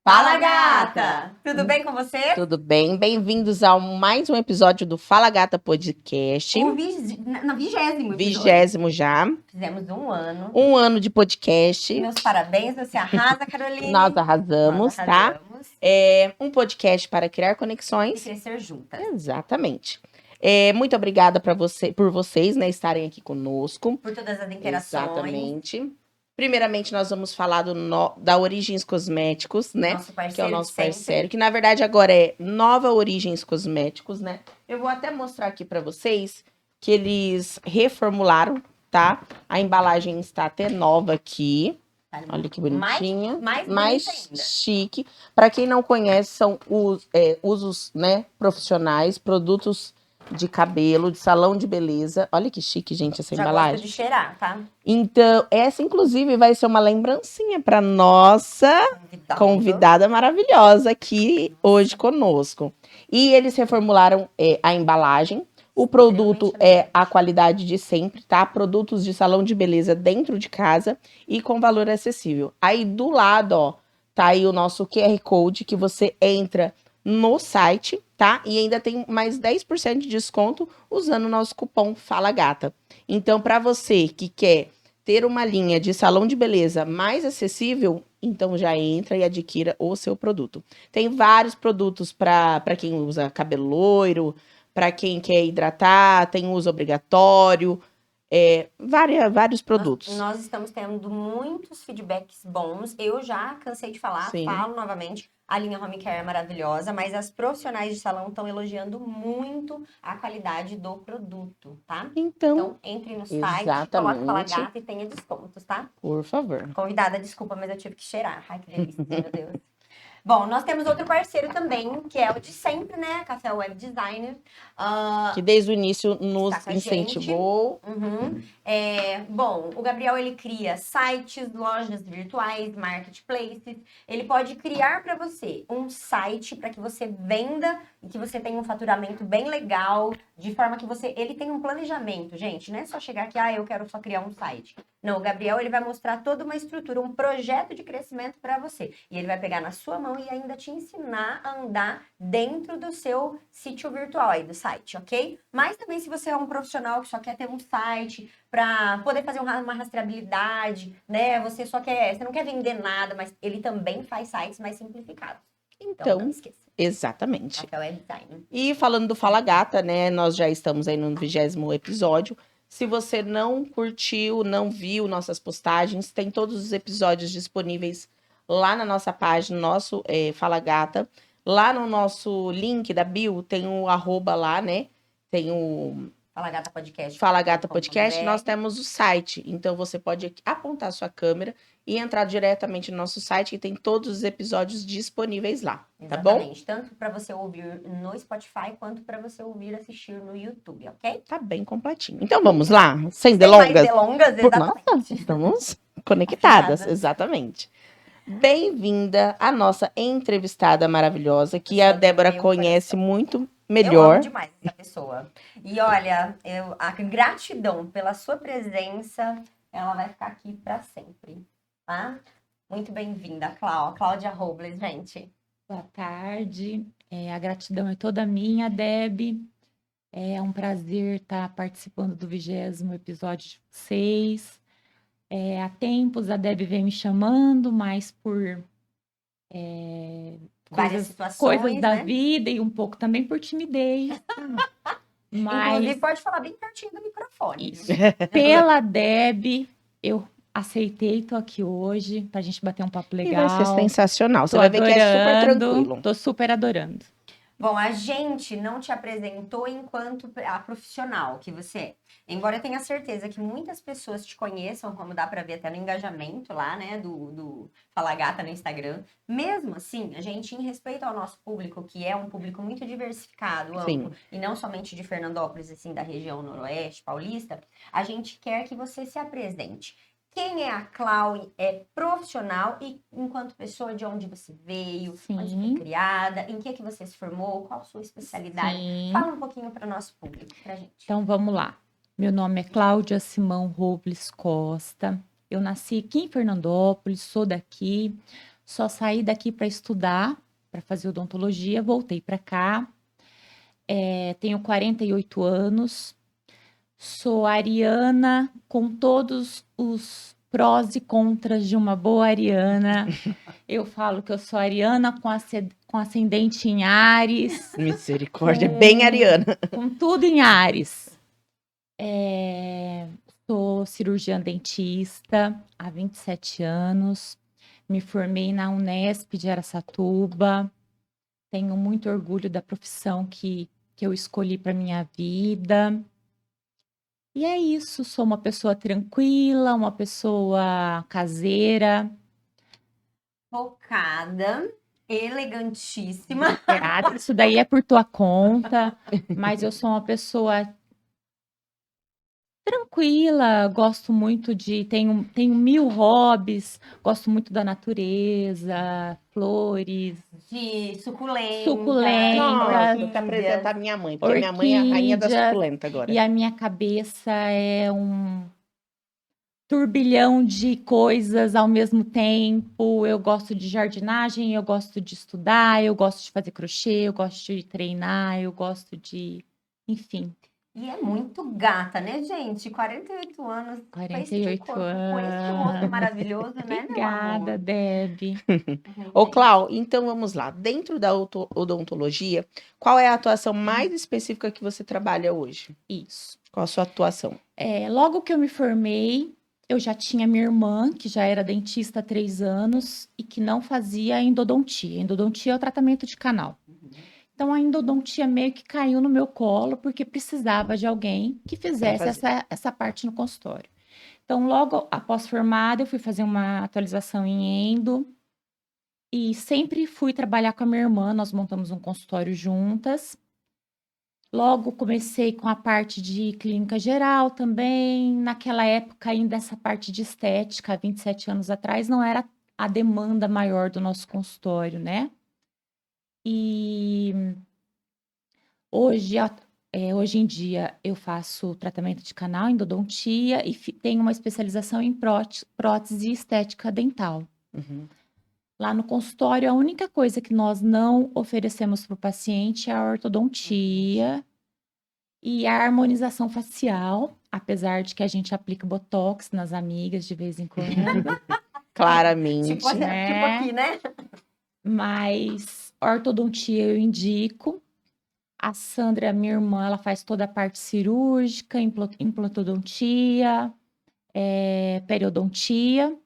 Fala, gata! Tudo bem com você? Tudo bem? Bem-vindos a mais um episódio do Fala Gata Podcast. O 20º episódio. 20º já. Fizemos 1 ano. 1 ano de podcast. Meus parabéns, você arrasa, Caroline. Nós arrasamos, Nós tá? arrasamos. É um podcast para criar E conexões. crescer juntas. Exatamente. Muito obrigada por vocês, né, estarem aqui conosco. Por todas as interações. Exatamente. Primeiramente, nós vamos falar da Origens Cosméticos, né? Nosso parceiro Que é o nosso sempre. parceiro, que na verdade agora é Nova Origens Cosméticos, né? Eu vou até mostrar aqui pra vocês que eles reformularam, tá? A embalagem está até nova aqui. Olha que bonitinha. Mais Mais bonita ainda. chique. Para quem não conhece, são usos, né, profissionais, produtos de cabelo, de salão de beleza. Olha que chique, gente, essa Já embalagem. gosto de cheirar, tá? Então, essa inclusive vai ser uma lembrancinha para nossa convidada maravilhosa aqui hoje conosco. E eles reformularam a embalagem. O produto é a qualidade de sempre, tá? Produtos de salão de beleza dentro de casa e com valor acessível. Aí do lado, ó, tá aí o nosso QR Code que você entra no site, tá? E ainda tem mais 10% de desconto usando o nosso cupom Fala Gata. Então, para você que quer ter uma linha de salão de beleza mais acessível, então já entra e adquira o seu produto. Tem vários produtos para quem usa cabelo loiro, para quem quer hidratar, tem uso obrigatório, vários produtos. Nós estamos tendo muitos feedbacks bons. Eu já cansei de falar, Sim. falo novamente. A linha Home Care é maravilhosa, mas as profissionais de salão estão elogiando muito a qualidade do produto, tá? Então, entre no site, coloque Fala Gata e tenha descontos, tá? Por favor. Convidada, desculpa, mas eu tive que cheirar. Ai, que delícia, meu Deus. Bom, nós temos outro parceiro também, que é o de sempre, né? Café Web Designer. Que desde o início nos Está com a incentivou. Bom, o Gabriel, ele cria sites, lojas virtuais, marketplaces. Ele pode criar para você um site para que você venda e que você tenha um faturamento bem legal, de forma que ele tem um planejamento, gente. Não é só chegar aqui, eu quero só criar um site. Não, o Gabriel, ele vai mostrar toda uma estrutura, um projeto de crescimento para você. E ele vai pegar na sua mão e ainda te ensinar a andar dentro do seu sítio virtual aí, do site, ok? Mas também se você é um profissional que só quer ter um site para poder fazer uma rastreabilidade, né? Você não quer vender nada, mas ele também faz sites mais simplificados. Então não esqueça. Exatamente. Café Web Design. E falando do Fala Gata, né? Nós já estamos aí no 20º episódio. Se você não curtiu, não viu nossas postagens, tem todos os episódios disponíveis lá na nossa página, nosso Fala Gata. Lá no nosso link da bio tem o @ lá, né? Tem o Fala Gata Podcast. Fala Gata Podcast. Nós temos o site. Então você pode apontar a sua câmera e entrar diretamente no nosso site, que tem todos os episódios disponíveis lá. Tá bom? Exatamente. Tanto para você ouvir no Spotify, quanto para você ouvir e assistir no YouTube, ok? Tá bem completinho. Então vamos lá? Sem delongas? Sem mais delongas, exatamente. Nossa, estamos conectadas, exatamente. Bem-vinda à nossa entrevistada maravilhosa, que a Débora conhece muito melhor. Eu amo demais essa pessoa. E olha, a gratidão pela sua presença, ela vai ficar aqui para sempre, tá? Muito bem-vinda, Cláudia Robles, gente. Boa tarde. A gratidão é toda minha, Deb. É um prazer estar participando do 20º episódio de vocês. Há tempos a Deb vem me chamando, mas por várias situações, coisas da vida e um pouco também por timidez. Mas... Inclusive, pode falar bem pertinho do microfone. Isso. Pela Deb, eu aceitei, tô aqui hoje pra gente bater um papo legal. E vai ser sensacional. Você vai ver que é super tranquilo. Tô super adorando. Bom, a gente não te apresentou enquanto a profissional que você é. Embora eu tenha certeza que muitas pessoas te conheçam, como dá pra ver até no engajamento lá, né, do Fala Gata no Instagram. Mesmo assim, a gente, em respeito ao nosso público, que é um público muito diversificado, amplo, e não somente de Fernandópolis, assim, da região noroeste, paulista, a gente quer que você se apresente. Quem é a Clau? É profissional e enquanto pessoa, de onde você veio, onde foi criada, em que você se formou, qual a sua especialidade? Sim. Fala um pouquinho para o nosso público, pra gente. Então, vamos lá. Meu nome é Cláudia Simão Robles Costa. Eu nasci aqui em Fernandópolis, sou daqui. Só saí daqui para estudar, para fazer odontologia, voltei para cá. Tenho 48 anos, sou ariana com todos os prós e contras de uma boa ariana. Eu falo que eu sou ariana com ascendente em Áries, Misericórdia, bem ariana. com tudo em Áries. Sou cirurgiã dentista há 27 anos. Me formei na Unesp de Araçatuba. Tenho muito orgulho da profissão que eu escolhi para minha vida. E é isso, sou uma pessoa tranquila, uma pessoa caseira. Focada, elegantíssima. Isso daí é por tua conta, mas eu sou uma pessoa tranquila, gosto muito tenho 1000 hobbies, gosto muito da natureza, flores, De suculenta. suculentas, Nossa, te apresentar minha mãe, porque minha mãe é a rainha da orquídeas, suculenta agora. e a minha cabeça é um turbilhão de coisas ao mesmo tempo. Eu gosto de jardinagem, eu gosto de estudar, eu gosto de fazer crochê, eu gosto de treinar, eu gosto de... Enfim, E é muito gata, né, gente? 48 anos. Com este 48 corpo, com este rosto maravilhoso, né, meu amor? Obrigada, Deb. Ô, Clau, então vamos lá. Dentro da odontologia, qual é a atuação mais específica que você trabalha hoje? Isso. Qual a sua atuação? Logo que eu me formei, eu já tinha minha irmã, que já era dentista há 3 anos e que não fazia endodontia. Endodontia é o tratamento de canal. Então, a endodontia meio que caiu no meu colo, porque precisava de alguém que fizesse essa parte no consultório. Então, logo após formada, eu fui fazer uma atualização em endo e sempre fui trabalhar com a minha irmã, nós montamos um consultório juntas. Logo comecei com a parte de clínica geral também. Naquela época, ainda essa parte de estética, há 27 anos atrás, não era a demanda maior do nosso consultório, né? E hoje em dia, eu faço tratamento de canal, endodontia e tenho uma especialização em prótese e estética dental. Uhum. Lá no consultório, a única coisa que nós não oferecemos para o paciente é a ortodontia e a harmonização facial, apesar de que a gente aplica botox nas amigas de vez em quando. Claramente. Tipo aqui, né? Mas ortodontia eu indico. A Sandra, minha irmã, ela faz toda a parte cirúrgica, implantodontia, periodontia.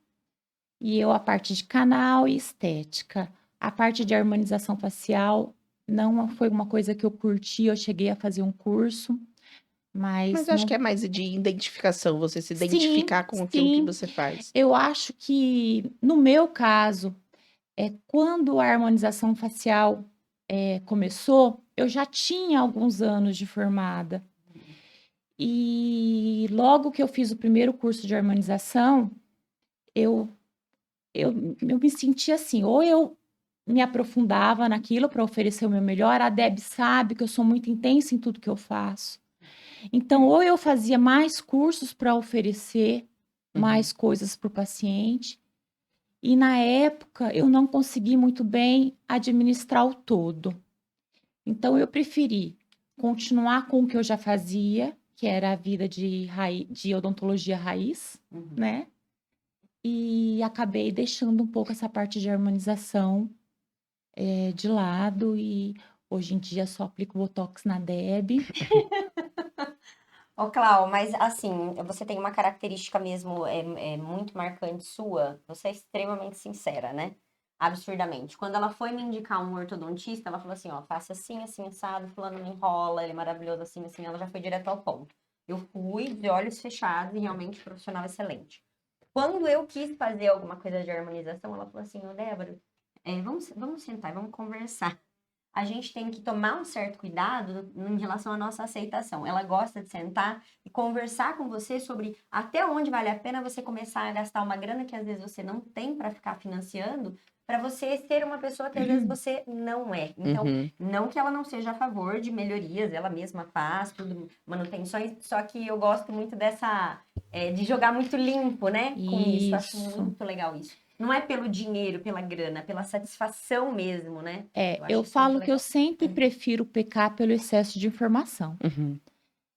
E eu a parte de canal e estética. A parte de harmonização facial não foi uma coisa que eu curti, eu cheguei a fazer um curso, mas eu acho que é mais de identificação, você se identificar com aquilo que você faz. Eu acho que, no meu caso, quando a harmonização facial começou, eu já tinha alguns anos de formada. E logo que eu fiz o primeiro curso de harmonização, eu me senti assim, ou eu me aprofundava naquilo para oferecer o meu melhor, a Deb sabe que eu sou muito intensa em tudo que eu faço. Então, ou eu fazia mais cursos para oferecer mais coisas para o paciente, e na época eu não consegui muito bem administrar o todo. Então, eu preferi continuar com o que eu já fazia, que era a vida de odontologia raiz, né? E acabei deixando um pouco essa parte de harmonização de lado e hoje em dia só aplico Botox na Deb. Ô, Clau, mas assim, você tem uma característica mesmo muito marcante sua. Você é extremamente sincera, né? Absurdamente. Quando ela foi me indicar um ortodontista, ela falou assim, ó, faça assim, assim, assado, fulano me enrola, ele é maravilhoso, assim, assim. Ela já foi direto ao ponto. Eu fui de olhos fechados e realmente profissional excelente. Quando eu quis fazer alguma coisa de harmonização, ela falou assim, ô, Débora, vamos sentar e vamos conversar. A gente tem que tomar um certo cuidado em relação à nossa aceitação. Ela gosta de sentar e conversar com você sobre até onde vale a pena você começar a gastar uma grana que às vezes você não tem para ficar financiando, para você ser uma pessoa que às vezes você não é. Então, não que ela não seja a favor de melhorias, ela mesma faz tudo, manutenções, só que eu gosto muito dessa de jogar muito limpo, né? Com isso. Acho muito legal isso. Não é pelo dinheiro, pela grana, pela satisfação mesmo, né? acho Eu isso muito falo que eu legal. sempre prefiro pecar pelo excesso de informação. Uhum.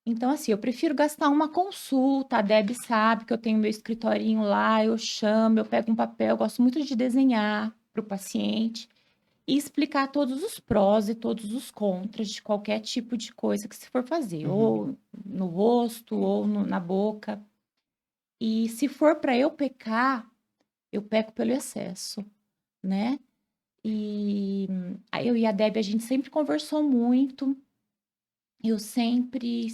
Então, assim, eu prefiro gastar uma consulta. A Deb sabe que eu tenho meu escritorinho lá, eu chamo, eu pego um papel, eu gosto muito de desenhar para o paciente e explicar todos os prós e todos os contras de qualquer tipo de coisa que se for fazer, Uhum. ou no rosto, ou na boca. E se for para eu pecar, eu peco pelo excesso, né? E eu e a Deb, a gente sempre conversou muito. Eu sempre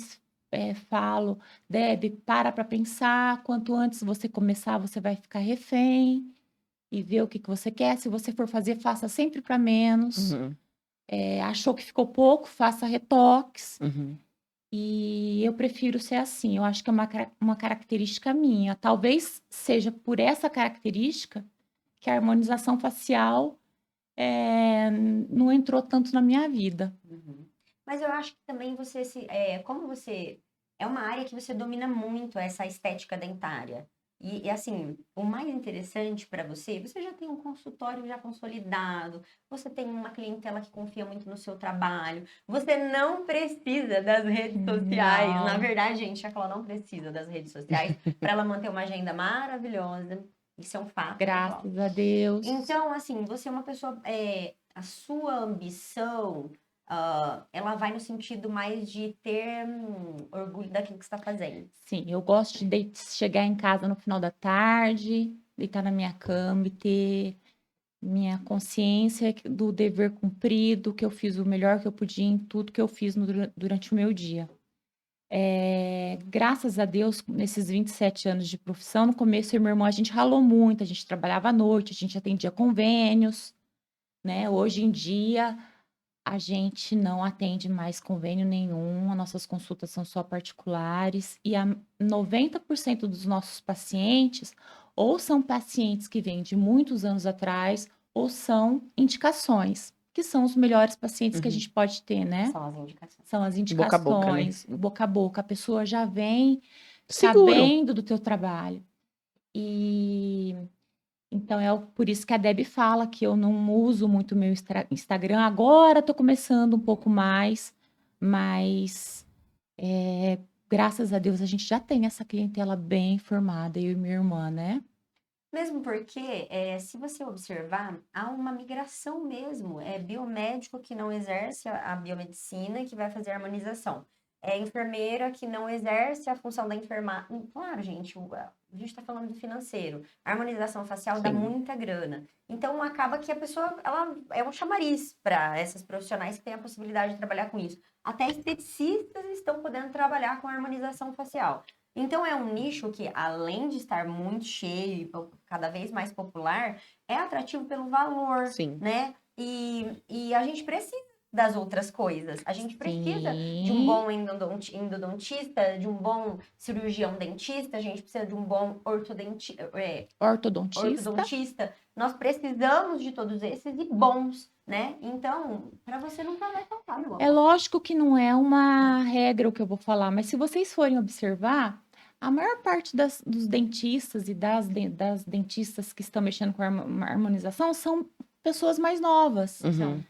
falo, Deb, para pensar. Quanto antes você começar, você vai ficar refém e ver o que você quer. Se você for fazer, faça sempre para menos. Uhum. Achou que ficou pouco, faça retoques. Uhum. E eu prefiro ser assim. Eu acho que é uma característica minha. Talvez seja por essa característica que a harmonização facial não entrou tanto na minha vida. Uhum. Mas eu acho que também como você é uma área que você domina muito essa estética dentária. E assim, o mais interessante para você já tem um consultório já consolidado, você tem uma clientela que confia muito no seu trabalho, você não precisa das redes sociais. Na Não. verdade, gente, ela não precisa das redes sociais para ela manter uma agenda maravilhosa. Isso é um fato, pessoal. Graças a Deus. Então, assim, você é uma pessoa. A sua ambição, ela vai no sentido mais de ter orgulho daquilo que você está fazendo. Sim, eu gosto de chegar em casa no final da tarde, deitar na minha cama e ter minha consciência do dever cumprido, que eu fiz o melhor que eu podia em tudo que eu fiz durante o meu dia. Graças a Deus, nesses 27 anos de profissão, no começo eu e meu irmão, a gente ralou muito, a gente trabalhava à noite, a gente atendia convênios, né? Hoje em dia, a gente não atende mais convênio nenhum, as nossas consultas são só particulares e 90% dos nossos pacientes ou são pacientes que vêm de muitos anos atrás ou são indicações, que são os melhores pacientes que a Uhum. gente pode ter, né? São as indicações. São as Boca a indicações, boca, né? boca a boca. A pessoa já vem Seguro. sabendo do teu trabalho. E então por isso que a Deb fala que eu não uso muito meu Instagram. Agora estou começando um pouco mais, mas graças a Deus a gente já tem essa clientela bem formada, eu e minha irmã, né? Mesmo porque, se você observar, há uma migração mesmo. É biomédico que não exerce a biomedicina e que vai fazer a harmonização. É enfermeira que não exerce a função da enfermagem. Claro, gente, a gente está falando do financeiro. A harmonização facial dá Sim. muita grana. Então, acaba que a pessoa, ela é um chamariz para essas profissionais que têm a possibilidade de trabalhar com isso. Até esteticistas estão podendo trabalhar com harmonização facial. Então, é um nicho que, além de estar muito cheio e cada vez mais popular, é atrativo pelo valor, Sim. né? E a gente precisa das outras coisas. A gente precisa de um Sim. bom endodontista, de um bom cirurgião dentista, a gente precisa de um bom Ortodontista. ortodontista. Nós precisamos de todos esses e bons, né? Então, para você nunca vai faltar, meu É amor. lógico que não é uma regra o que eu vou falar, mas se vocês forem observar, a maior parte dos dentistas e das dentistas que estão mexendo com a harmonização são pessoas mais novas. Uhum.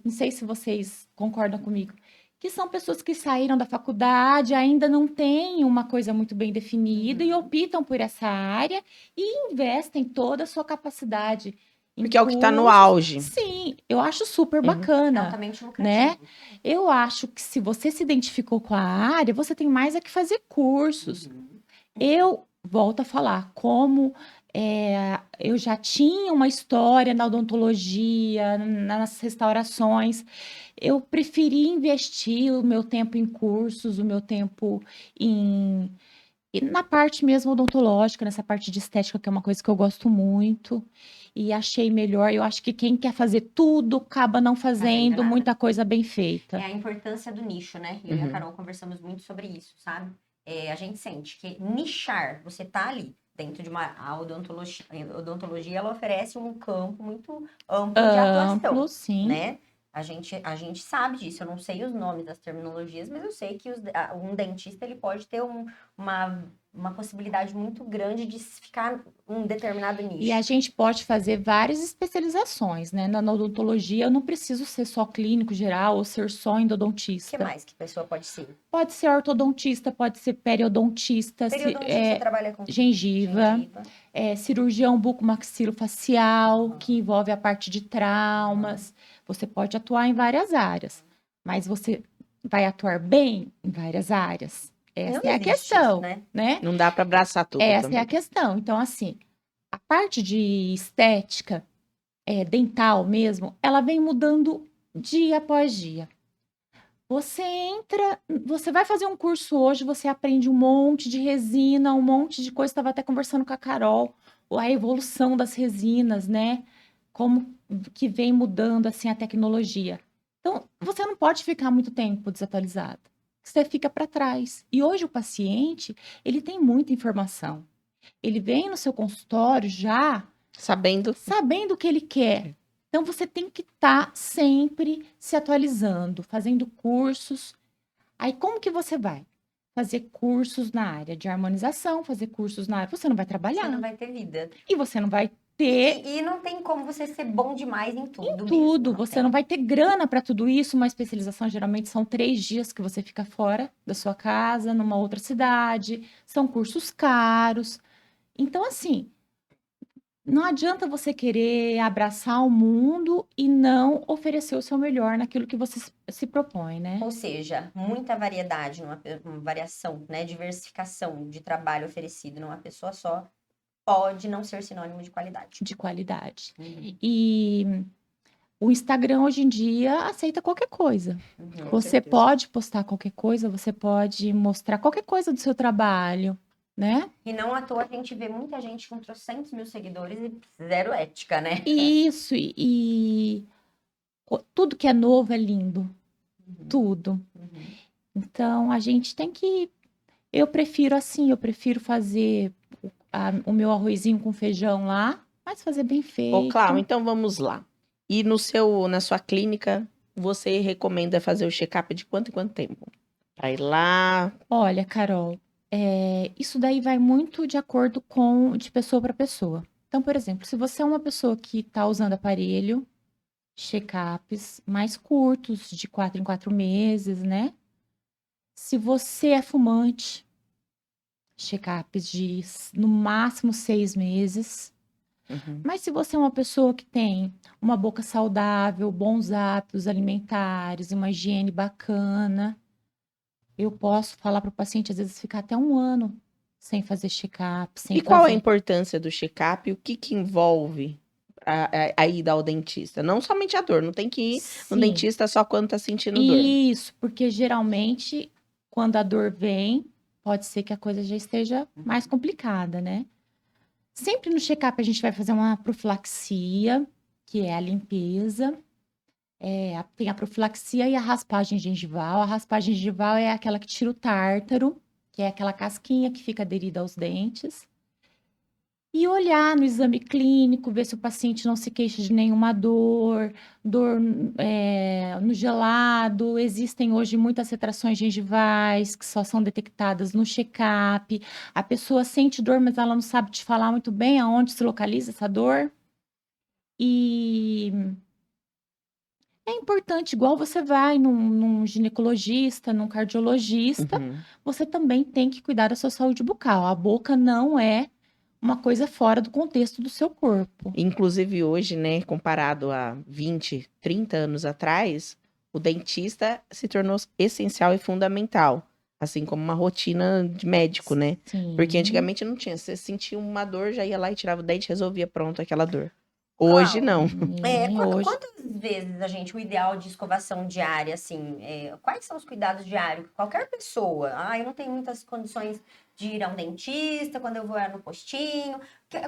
Não sei se vocês concordam comigo. Que são pessoas que saíram da faculdade, ainda não têm uma coisa muito bem definida e optam por essa área e investem toda a sua capacidade em Porque é o que tá no cursos. auge. Sim, eu acho super Uhum. bacana, Altamente né? lucrativo. Eu acho que se você se identificou com a área, você tem mais é que fazer cursos. Eu volto a falar, como eu já tinha uma história na odontologia, nas restaurações, eu preferi investir o meu tempo em cursos, o meu tempo e na parte mesmo odontológica, nessa parte de estética, que é uma coisa que eu gosto muito, e achei melhor. Eu acho que quem quer fazer tudo acaba não fazendo nada. muita coisa bem feita. É a importância do nicho, né? Eu e a Carol conversamos muito sobre isso, sabe? A gente sente que nichar, você tá ali dentro de a odontologia, ela oferece um campo muito amplo de atuação, Amplo, sim. né? A gente sabe disso, eu não sei os nomes das terminologias, mas eu sei que um dentista ele pode ter uma uma possibilidade muito grande de ficar um determinado nicho. E a gente pode fazer várias especializações, né? Na odontologia, eu não preciso ser só clínico geral ou ser só O endodontista. que mais que a pessoa pode ser? Pode ser ortodontista, pode ser periodontista, Periodontista trabalha com gengiva, cirurgião bucomaxilofacial, que envolve a parte de traumas. Você pode atuar em várias áreas, mas você vai atuar bem em várias áreas. Essa Não é a existe questão, isso, né? Não dá para abraçar tudo Essa também. é a questão. Então, assim, a parte de estética, dental mesmo, ela vem mudando dia após dia. Você vai fazer um curso hoje, você aprende um monte de resina, um monte de coisa. Estava até conversando com a Carol, a evolução das resinas, né? Como que vem mudando assim a tecnologia. Então, você não pode ficar muito tempo desatualizado. Você fica para trás. E hoje o paciente, ele tem muita informação. Ele vem no seu consultório já Sabendo o que ele quer. Então, você tem que estar sempre se atualizando, fazendo cursos. Aí, como que você vai? Fazer cursos na área de harmonização, fazer cursos na área... Você não vai trabalhar. Você não vai ter vida. E você não vai ter... E não tem como você ser bom demais em tudo tudo. mesmo. Você não vai ter grana para tudo isso. Uma especialização, geralmente, são 3 dias que você fica fora da sua casa, numa outra cidade. São cursos caros. Então, assim... Não adianta você querer abraçar o mundo e não oferecer o seu melhor naquilo que você se propõe, né? Ou seja, muita variedade, uma variação, né? Diversificação de trabalho oferecido numa pessoa só pode não ser sinônimo de qualidade. De qualidade. E o Instagram hoje em dia aceita qualquer coisa. Você pode postar qualquer coisa, você pode mostrar qualquer coisa do seu trabalho, né? E não à toa a gente vê muita gente com 300 mil seguidores e zero ética, né? Isso, e tudo que é novo é lindo. Tudo. Então, a gente tem que... Eu prefiro assim, eu prefiro fazer o meu arrozinho com feijão lá, mas fazer bem feito. Ô, Cláudia, então vamos lá. E na sua clínica, você recomenda fazer o check-up de quanto em quanto tempo? Para ir lá. Olha, Carol, isso daí vai muito de acordo de pessoa para pessoa. Então, por exemplo, se você é uma pessoa que está usando aparelho, check-ups mais curtos, de 4 em 4 meses, né? Se você é fumante, check-ups de no máximo 6 meses. Mas se você é uma pessoa que tem uma boca saudável, bons hábitos alimentares, uma higiene bacana, eu posso falar para o paciente, às vezes, ficar até 1 ano sem fazer check-up, sem E qual a fazer... importância do check-up? O que envolve a ida ao dentista? Não somente a dor, não tem que ir no Sim, dentista só quando tá sentindo dor. isso, porque geralmente, quando a dor vem, pode ser que a coisa já esteja mais complicada, né? Sempre no check-up a gente vai fazer uma profilaxia, que é a limpeza. Tem a profilaxia e a raspagem gengival. A raspagem gengival é aquela que tira o tártaro, que é aquela casquinha que fica aderida aos dentes. E olhar no exame clínico, ver se o paciente não se queixa de nenhuma dor no gelado. Existem hoje muitas retrações gengivais que só são detectadas no check-up. A pessoa sente dor, mas ela não sabe te falar muito bem aonde se localiza essa dor. E é importante, igual você vai num ginecologista, num cardiologista, você também tem que cuidar da sua saúde bucal. A boca não é uma coisa fora do contexto do seu corpo. Inclusive hoje, né, comparado a 20, 30 anos atrás, o dentista se tornou essencial e fundamental, assim como uma rotina de médico, né? Sim. Porque antigamente não tinha, você sentia uma dor, já ia lá e tirava o dente, resolvia, pronto, aquela dor. Hoje não. Hoje... Quantas vezes o ideal de escovação diária, assim, quais são os cuidados diários? Qualquer pessoa, eu não tenho muitas condições de ir a um dentista, quando eu vou no postinho.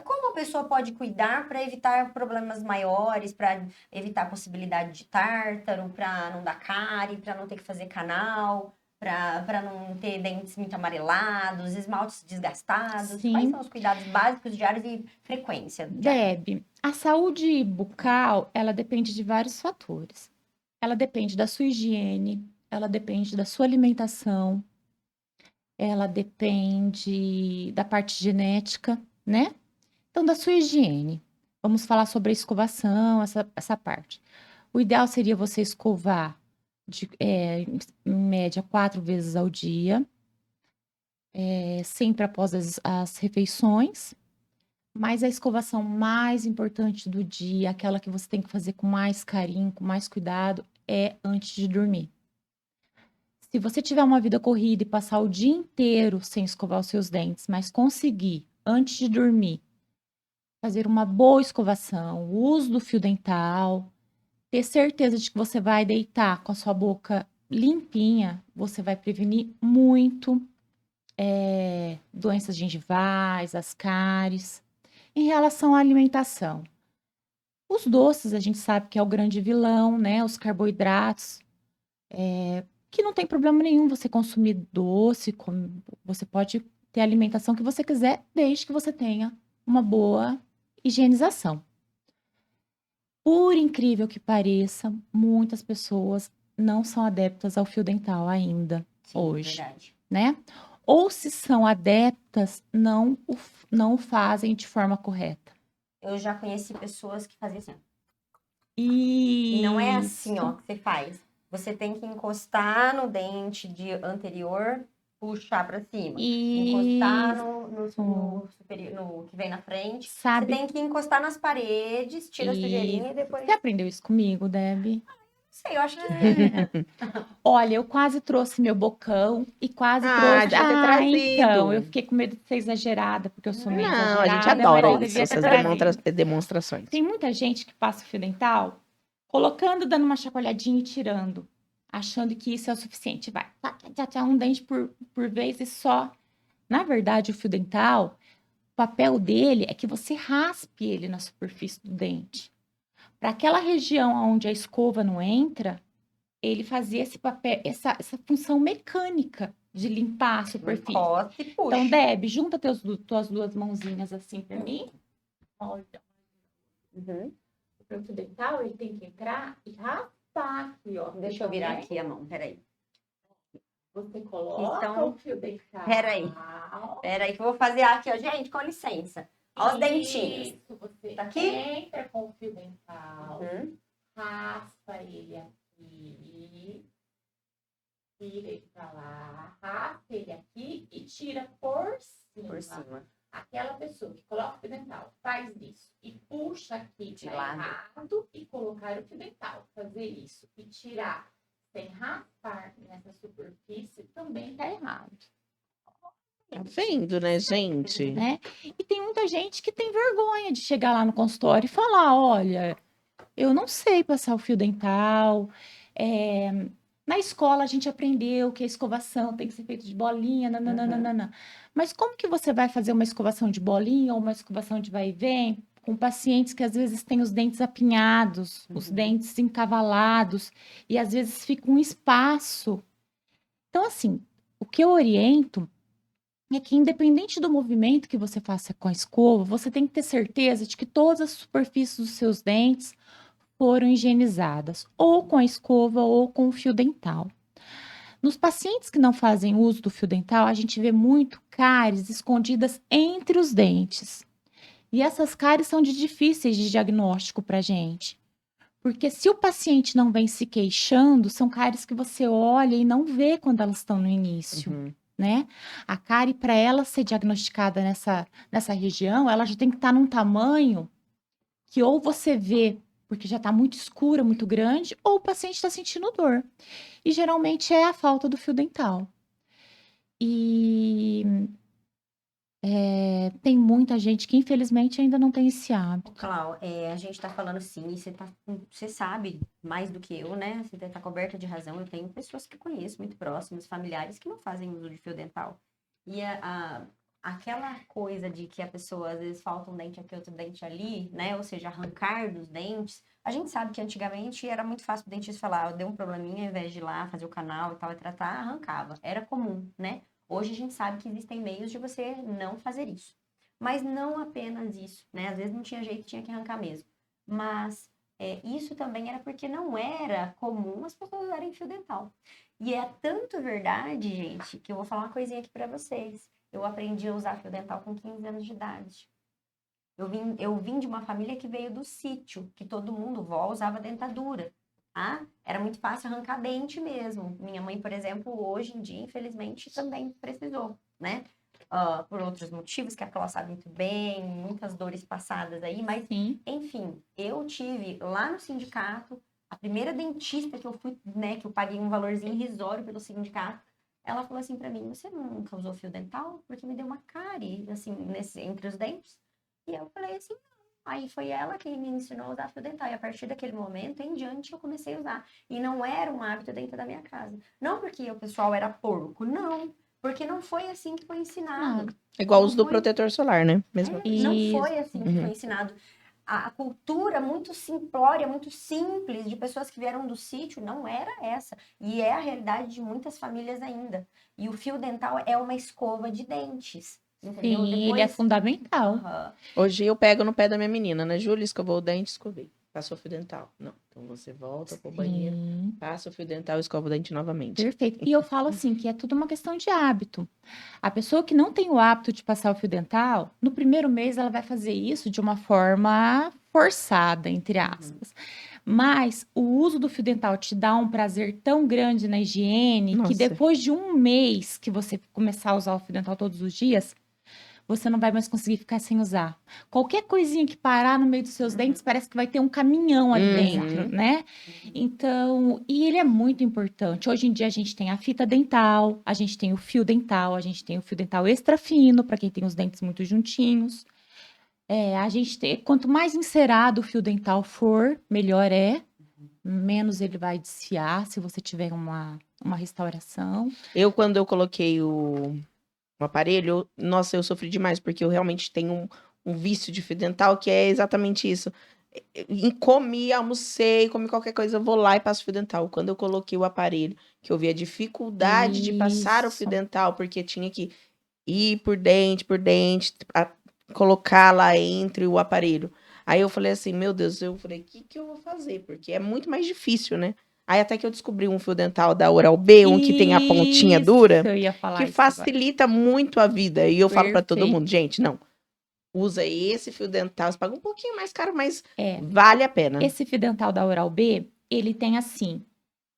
Como a pessoa pode cuidar para evitar problemas maiores, para evitar a possibilidade de tártaro, para não dar cárie, para não ter que fazer canal, para não ter dentes muito amarelados, esmaltes desgastados? Sim. Quais são os cuidados básicos diários e frequência diária? Deb, a saúde bucal, ela depende de vários fatores. Ela depende da sua higiene, ela depende da sua alimentação, ela depende da parte genética, né? Então, da sua higiene. Vamos falar sobre a escovação, essa parte. O ideal seria você escovar em média 4 vezes ao dia, sempre após as refeições. Mas a escovação mais importante do dia, aquela que você tem que fazer com mais carinho, com mais cuidado, é antes de dormir. Se você tiver uma vida corrida e passar o dia inteiro sem escovar os seus dentes, mas conseguir, antes de dormir, fazer uma boa escovação, o uso do fio dental, ter certeza de que você vai deitar com a sua boca limpinha, você vai prevenir muito doenças gengivais, as cáries. Em relação à alimentação, os doces a gente sabe que é o grande vilão, né? Os carboidratos, que não tem problema nenhum você consumir doce, você pode ter a alimentação que você quiser, desde que você tenha uma boa higienização. Por incrível que pareça, muitas pessoas não são adeptas ao fio dental ainda, Sim, hoje, verdade. né? Ou se são adeptas, não o fazem de forma correta. Eu já conheci pessoas que faziam assim. E não é assim, ó, que você faz. Você tem que encostar no dente anterior, puxar pra cima. Encostar no superior, no que vem na frente. Você Sabe? tem que encostar nas paredes, tira a sujeirinha e depois. Você aprendeu isso comigo, Debbie? Não sei, eu acho que sim. Olha, eu quase trouxe meu bocão e quase trouxe. devia ter trazido. Então, eu fiquei com medo de ser exagerada, porque eu sou meio Não, a gente exagerada, adora mas eu isso, devia ter essas trazido. demonstrações. Tem muita gente que passa o fio dental colocando, dando uma chacoalhadinha e tirando, achando que isso é o suficiente. Vai, um dente por vez e só. Na verdade, o fio dental, o papel dele é que você raspe ele na superfície do dente. Para aquela região onde a escova não entra, ele fazia esse papel, essa função mecânica de limpar a superfície. Encosta e puxa. Então, Deb, junta tuas duas mãozinhas assim para mim. Olha. Uhum. O fio dental, ele tem que entrar e raspar aqui, ó. Deixa eu virar aqui a mão, peraí. Você coloca o fio dental. Peraí, que eu vou fazer aqui, ó. Gente, com licença. Ó os dentinhos. Você Tá aqui? entra com o fio dental, Uhum. raspa ele aqui, tira ele pra lá, raspa ele aqui e tira por cima. Por cima. Aquela pessoa que coloca o fio dental faz isso e puxa aqui De pra lado. errado e colocar o fio dental. Fazer isso e tirar sem raspar nessa superfície também tá errado. Tá vendo, né, gente? Né? E tem muita gente que tem vergonha de chegar lá no consultório e falar: olha, eu não sei passar o fio dental. Na escola a gente aprendeu que a escovação tem que ser feita de bolinha, nananana. Mas como que você vai fazer uma escovação de bolinha ou uma escovação de vai e vem com pacientes que às vezes têm os dentes apinhados, os dentes encavalados e às vezes fica um espaço. Então, assim, o que eu oriento é que, independente do movimento que você faça com a escova, você tem que ter certeza de que todas as superfícies dos seus dentes foram higienizadas, ou com a escova ou com o fio dental. Nos pacientes que não fazem uso do fio dental, a gente vê muito cáries escondidas entre os dentes. E essas cáries são difíceis de diagnóstico para a gente. Porque se o paciente não vem se queixando, são cáries que você olha e não vê quando elas estão no início. Né? A cárie, para ela ser diagnosticada nessa região, ela já tem que estar num tamanho que ou você vê porque já está muito escura, muito grande, ou o paciente está sentindo dor. E geralmente é a falta do fio dental. E tem muita gente que infelizmente ainda não tem esse hábito. Clau, a gente tá falando sim, e você sabe mais do que eu, né? Você tá coberta de razão. Eu tenho pessoas que conheço muito próximas, familiares, que não fazem uso de fio dental. E aquela coisa de que a pessoa, às vezes, falta um dente aqui, outro dente ali, né? Ou seja, arrancar dos dentes. A gente sabe que antigamente era muito fácil o dentista falar, deu um probleminha, ao invés de ir lá fazer o canal e tal, e tratar, arrancava. Era comum, né? Hoje a gente sabe que existem meios de você não fazer isso. Mas não apenas isso, né? Às vezes não tinha jeito, tinha que arrancar mesmo. Mas isso também era porque não era comum as pessoas usarem fio dental. E é tanto verdade, gente, que eu vou falar uma coisinha aqui pra vocês. Eu aprendi a usar fio dental com 15 anos de idade. Eu vim de uma família que veio do sítio, que todo mundo, vó, usava dentadura, tá? Era muito fácil arrancar dente mesmo. Minha mãe, por exemplo, hoje em dia, infelizmente, também precisou, né? Por outros motivos, que a Cló sabe muito bem, muitas dores passadas aí, mas, Sim. enfim, eu tive lá no sindicato, a primeira dentista que eu fui, né, que eu paguei um valorzinho irrisório pelo sindicato, ela falou assim pra mim, você nunca usou fio dental? Porque me deu uma cárie, assim, entre os dentes. E eu falei assim, não. Aí foi ela que me ensinou a usar fio dental. E a partir daquele momento em diante eu comecei a usar. E não era um hábito dentro da minha casa. Não porque o pessoal era porco, não. Porque não foi assim que foi ensinado. É igual o Não uso do foi- protetor solar, né? Mesmo. Não Isso. foi assim que foi ensinado. A cultura muito simplória, muito simples de pessoas que vieram do sítio não era essa. E é a realidade de muitas famílias ainda. E o fio dental é uma escova de dentes. Entendeu? Sim, ele é Depois. fundamental. Aham. Hoje eu pego no pé da minha menina, né? Júlia, escovou o dente, escovei. Passou fio dental. Não. Então você volta pro banheiro, Sim. passa o fio dental e escova o dente novamente. Perfeito. E eu falo assim, que é tudo uma questão de hábito. A pessoa que não tem o hábito de passar o fio dental, no primeiro mês ela vai fazer isso de uma forma forçada, entre aspas. Mas o uso do fio dental te dá um prazer tão grande na higiene que Nossa. depois de um mês que você começar a usar o fio dental todos os dias, você não vai mais conseguir ficar sem usar. Qualquer coisinha que parar no meio dos seus dentes, parece que vai ter um caminhão ali dentro, né? Então, e ele é muito importante. Hoje em dia a gente tem a fita dental, a gente tem o fio dental, a gente tem o fio dental extra fino, para quem tem os dentes muito juntinhos. A gente tem, quanto mais encerado o fio dental for, melhor é. Menos ele vai desfiar se você tiver uma restauração. Quando eu coloquei o aparelho, nossa, eu sofri demais, porque eu realmente tenho um vício de fio dental que é exatamente isso. Comi, almocei, comi qualquer coisa, eu vou lá e passo fio dental. Quando eu coloquei o aparelho, que eu vi a dificuldade de passar o fio Isso. dental, porque tinha que ir por dente, colocar lá entre o aparelho. Aí eu falei assim, meu Deus, eu falei, o que eu vou fazer? Porque é muito mais difícil, né? Aí até que eu descobri um fio dental da Oral-B, um que tem a pontinha dura, Eu ia falar que isso agora. facilita muito a vida. E eu falo pra todo Perfeito. mundo, gente, não. Usa esse fio dental, você paga um pouquinho mais caro, mas É. vale a pena. Esse fio dental da Oral-B, ele tem assim,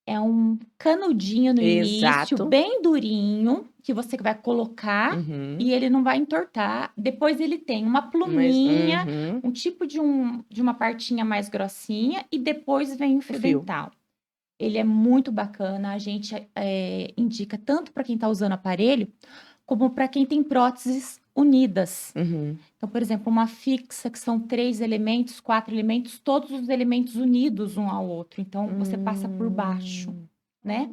é um canudinho no início, Exato. bem durinho, que você vai colocar Uhum. e ele não vai entortar. Depois ele tem uma Mas, pluminha, uhum. um tipo de uma partinha mais grossinha e depois vem o fio fio. dental. Ele é muito bacana, a gente indica tanto para quem está usando aparelho, como para quem tem próteses unidas. Uhum. Então, por exemplo, uma fixa, que são 3 elementos, 4 elementos, todos os elementos unidos um ao outro. Então, você passa por baixo, né?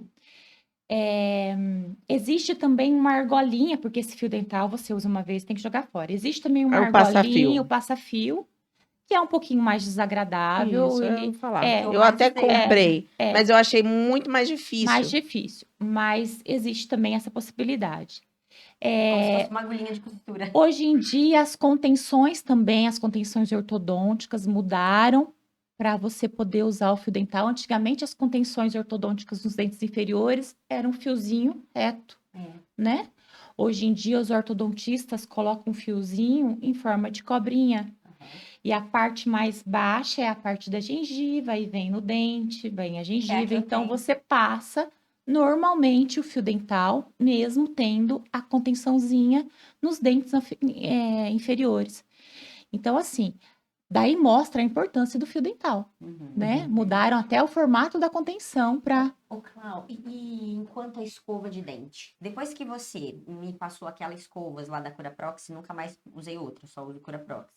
Existe também uma argolinha, porque esse fio dental você usa uma vez, tem que jogar fora. Existe também uma É o passa-fio. argolinha, o passa-fio, que é um pouquinho mais desagradável. Isso, eu Ele ia falar. é Eu até mais usei. comprei, mas eu achei muito mais difícil. mais difícil, mas existe também essa possibilidade. Como se fosse uma agulhinha de costura. Hoje em dia, as contenções também, as contenções ortodônticas mudaram para você poder usar o fio dental. Antigamente, as contenções ortodônticas nos dentes inferiores eram um fiozinho reto, né? Hoje em dia, os ortodontistas colocam um fiozinho em forma de cobrinha. E a parte mais baixa é a parte da gengiva, aí vem no dente, vem a gengiva. eu Então, tenho. você passa normalmente o fio dental, mesmo tendo a contençãozinha nos dentes inferiores. Então, assim, daí mostra a importância do fio dental, né? Mudaram até o formato da contenção para... Ô, Clau, e enquanto a escova de dente? Depois que você me passou aquelas escovas lá da Curaprox, nunca mais usei outra, só uso Curaprox.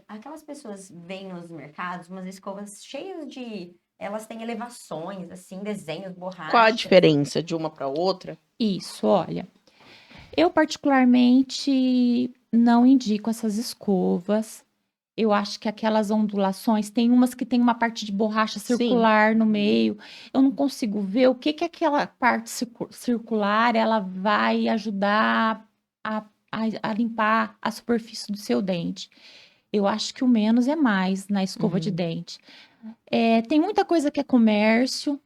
Aquelas pessoas vêm nos mercados, umas escovas cheias de... Elas têm elevações, assim, desenhos, borrachas. Qual a diferença de uma para outra? Isso, olha. Eu, particularmente, não indico essas escovas. Eu acho que aquelas ondulações, tem umas que tem uma parte de borracha circular no meio. Eu não consigo ver o que aquela parte circular ela vai ajudar a limpar a superfície do seu dente. Eu acho que o menos é mais na escova de dente. Tem muita coisa que é comércio,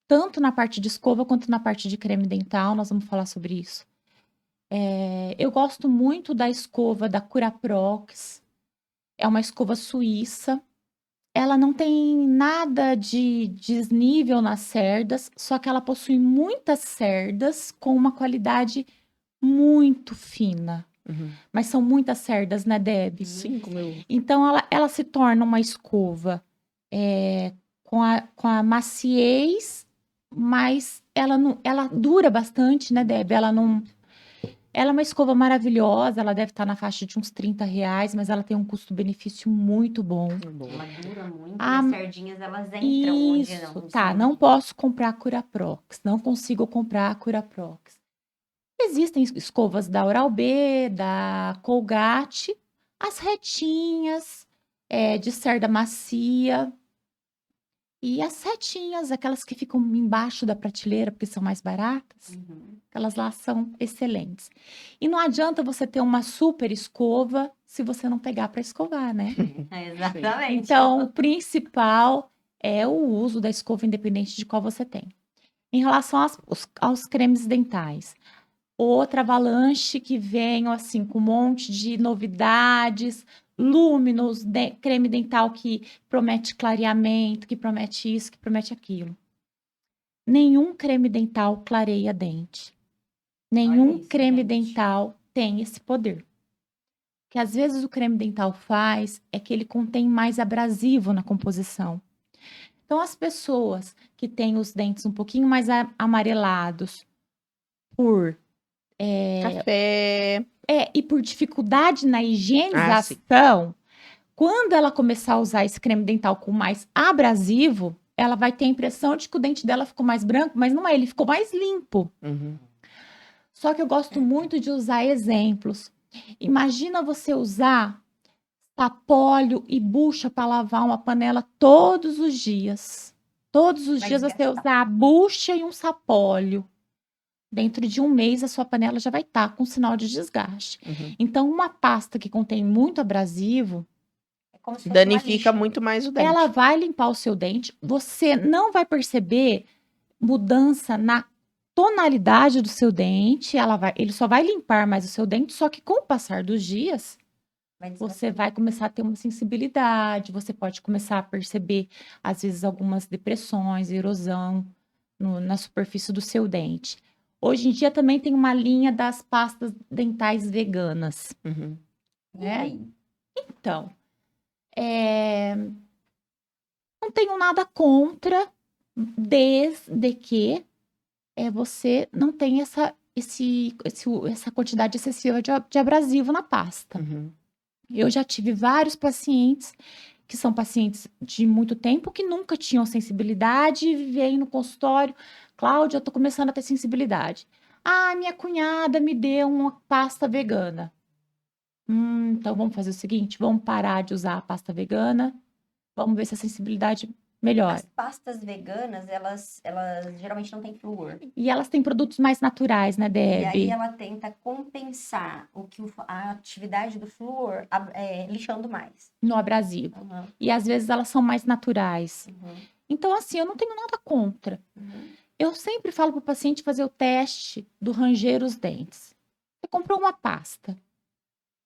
tanto na parte de escova quanto na parte de creme dental. Nós vamos falar sobre isso. Eu gosto muito da escova da Curaprox. É uma escova suíça. Ela não tem nada de desnível nas cerdas, só que ela possui muitas cerdas com uma qualidade muito fina. Uhum. Mas são muitas cerdas, né, Deb? Sim, como eu... Então, ela se torna uma escova com a maciez, mas ela dura bastante, né, Deb? Ela é uma escova maravilhosa, ela deve estar na faixa de uns R$ 30, mas ela tem um custo-benefício muito bom. Ela dura muito e Ah, as sardinhas, elas entram onde Isso, não. tá. Não posso comprar a Curaprox, não consigo comprar a Curaprox. Existem escovas da Oral-B, da Colgate, as retinhas, de cerda macia. E as retinhas, aquelas que ficam embaixo da prateleira, porque são mais baratas, aquelas lá são excelentes. E não adianta você ter uma super escova se você não pegar para escovar, né? Exatamente. Então, o principal é o uso da escova, independente de qual você tem. Em relação aos cremes dentais, outra avalanche que vem assim com um monte de novidades, Luminous, creme dental que promete clareamento, que promete isso, que promete aquilo. Nenhum creme dental clareia dente. Nenhum isso, creme gente. dental tem esse poder. O que às vezes o creme dental faz é que ele contém mais abrasivo na composição. Então, as pessoas que têm os dentes um pouquinho mais amarelados por Café. e por dificuldade na higienização, quando ela começar a usar esse creme dental com mais abrasivo, ela vai ter a impressão de que o dente dela ficou mais branco, mas não é, ele ficou mais limpo. Uhum. Só que eu gosto muito de usar exemplos. Imagina você usar sapólio e bucha para lavar uma panela todos os dias. Todos os Vai dias você desgastar. usar a bucha e um sapólio. Dentro de um mês, a sua panela já vai estar com sinal de desgaste. Uhum. Então, uma pasta que contém muito abrasivo, É como se fosse uma Danifica lixa. muito mais o dente. ela vai limpar o seu dente. Você não vai perceber mudança na tonalidade do seu dente. Ele só vai limpar mais o seu dente, só que com o passar dos dias, Vai você desgastar. vai começar a ter uma sensibilidade, você pode começar a perceber, às vezes, algumas depressões, erosão na superfície do seu dente. Hoje em dia também tem uma linha das pastas dentais veganas, Uhum. E né? aí? Então, não tenho nada contra, desde que você não tenha essa quantidade excessiva de abrasivo na pasta. Uhum. Eu já tive vários pacientes que são pacientes de muito tempo que nunca tinham sensibilidade e vêm no consultório. Cláudia, eu tô começando a ter sensibilidade. Ah, minha cunhada me deu uma pasta vegana. Então vamos fazer o seguinte, vamos parar de usar a pasta vegana, vamos ver se a sensibilidade melhora. As pastas veganas, elas geralmente não têm flúor. E elas têm produtos mais naturais, né, E aí Deb? ela tenta compensar a atividade do flúor lixando mais. No abrasivo. Uhum, E às vezes elas são mais naturais. uhum, Então, assim, eu não tenho nada contra. uhum. Eu sempre falo para o paciente fazer o teste do ranger os dentes. Você comprou uma pasta.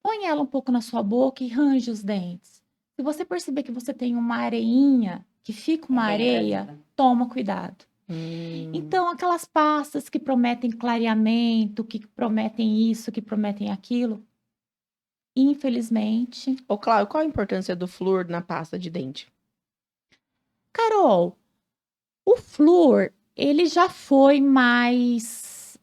Põe ela um pouco na sua boca e range os dentes. Se você perceber que você tem uma areinha, que fica uma bem areia, abrasiva. toma cuidado. Hum. Então, aquelas pastas que prometem clareamento, que prometem isso, que prometem aquilo, infelizmente. Ô, Cláudio, qual a importância do flúor na pasta de dente? Carol, o flúor, ele já foi mais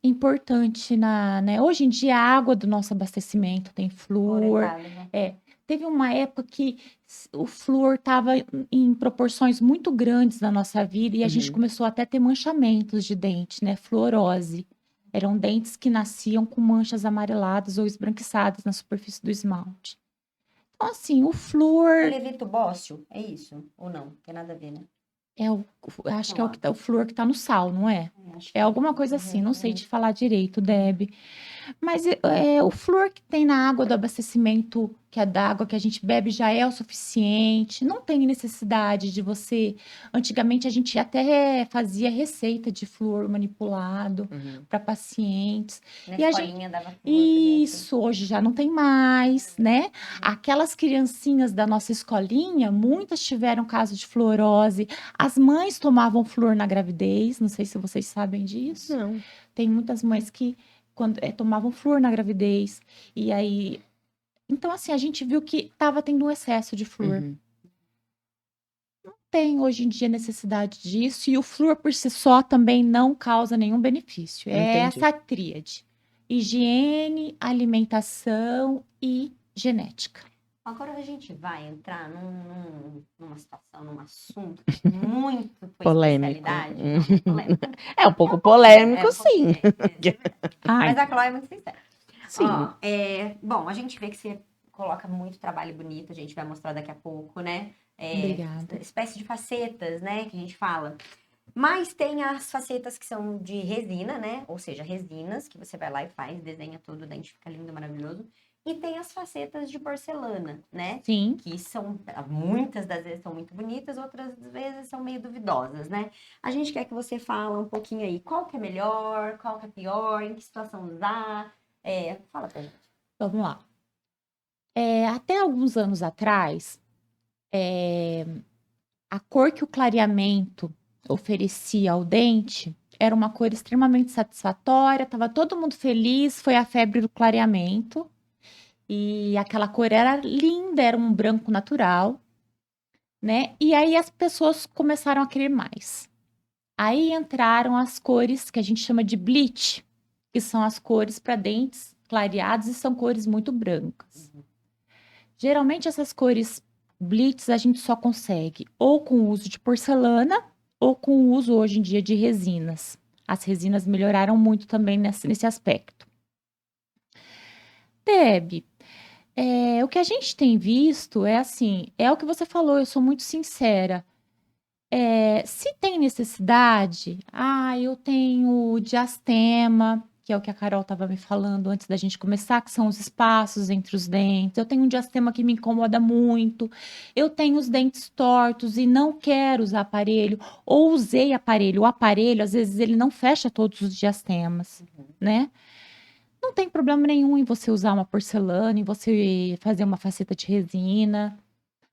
importante né? Hoje em dia, a água do nosso abastecimento tem flúor. Fluoretado, né? Teve uma época que o flúor estava em proporções muito grandes na nossa vida e a gente Uhum. começou até a ter manchamentos de dente, né? Fluorose. Eram dentes que nasciam com manchas amareladas ou esbranquiçadas na superfície do esmalte. Então, assim, o flúor Ele evita o bócio? É isso? Ou não? Tem nada a ver, né? acho que é o flúor que está no sal, não é? Acho É alguma coisa assim, não sei te falar direito, Deb. Mas o flúor que tem na água do abastecimento, que é da água que a gente bebe, já é o suficiente. Não tem necessidade de você. Antigamente a gente até fazia receita de flúor manipulado para pacientes. Na E a gente. escolinha dava flúor pra gente. Isso, hoje já não tem mais, né? Aquelas criancinhas da nossa escolinha, muitas tiveram caso de fluorose. As mães tomavam flúor na gravidez, não sei se vocês sabem disso. Não. Tem muitas mães que tomavam flúor na gravidez. E aí. Então, assim, a gente viu que estava tendo um excesso de flúor. Uhum. Tem hoje em dia necessidade disso. E o flúor por si só também não causa nenhum benefício. É Entendi. essa tríade: higiene, alimentação e genética. Agora a gente vai entrar numa situação, num assunto muito tua Polêmico. especialidade. Não, polêmico. É um pouco polêmico, É um pouco- sim. Ai, Mas a Chloe é muito sincera. Sim. Ó, bom, a gente vê que você coloca muito trabalho bonito, a gente vai mostrar daqui a pouco, né? obrigada. Espécie de facetas, né, que a gente fala. Mas tem as facetas que são de resina, né? Ou seja, resinas, que você vai lá e faz, desenha tudo, o dente fica lindo, maravilhoso. E tem as facetas de porcelana, né? Sim. Que são, muitas das vezes são muito bonitas, outras vezes são meio duvidosas, né? A gente quer que você fale um pouquinho aí, qual que é melhor, qual que é pior, em que situação usar. Fala pra gente. Vamos lá. Até alguns anos atrás, a cor que o clareamento oferecia ao dente era uma cor extremamente satisfatória, estava todo mundo feliz, foi a febre do clareamento. E aquela cor era linda, era um branco natural, né? E aí as pessoas começaram a querer mais. Aí entraram as cores que a gente chama de bleach, que são as cores para dentes clareados e são cores muito brancas. Geralmente essas cores bleach a gente só consegue ou com o uso de porcelana ou com o uso hoje em dia de resinas. As resinas melhoraram muito também nesse aspecto. Deb, o que a gente tem visto é assim, é o que você falou, eu sou muito sincera. Se tem necessidade, eu tenho diastema, que é o que a Carol estava me falando antes da gente começar, que são os espaços entre os dentes. Eu tenho um diastema que me incomoda muito. Eu tenho os dentes tortos e não quero usar aparelho, ou usei aparelho. O aparelho, às vezes, ele não fecha todos os diastemas, né? Não tem problema nenhum em você usar uma porcelana, em você fazer uma faceta de resina,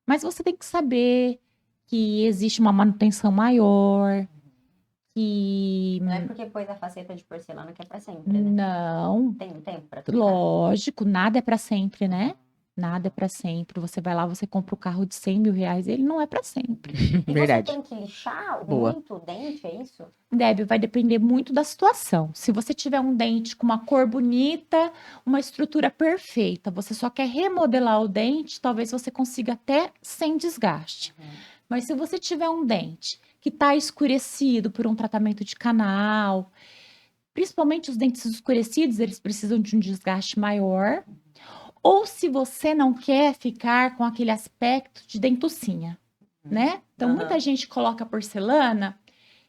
mas você tem que saber que existe uma manutenção maior, que Não é porque pôs a faceta de porcelana que é pra sempre, né? não, Tem um tempo pra trocar. lógico, nada é para sempre, né? Nada é para sempre. Você vai lá, você compra o carro de 100 mil reais, ele não é para sempre. E Verdade. você tem que lixar Boa. muito o dente, é isso? Deb, vai depender muito da situação. Se você tiver um dente com uma cor bonita, uma estrutura perfeita, você só quer remodelar o dente, talvez você consiga até sem desgaste. Mas se você tiver um dente que está escurecido por um tratamento de canal, principalmente os dentes escurecidos, eles precisam de um desgaste maior. Ou se você não quer ficar com aquele aspecto de dentucinha, né? Então, muita gente coloca porcelana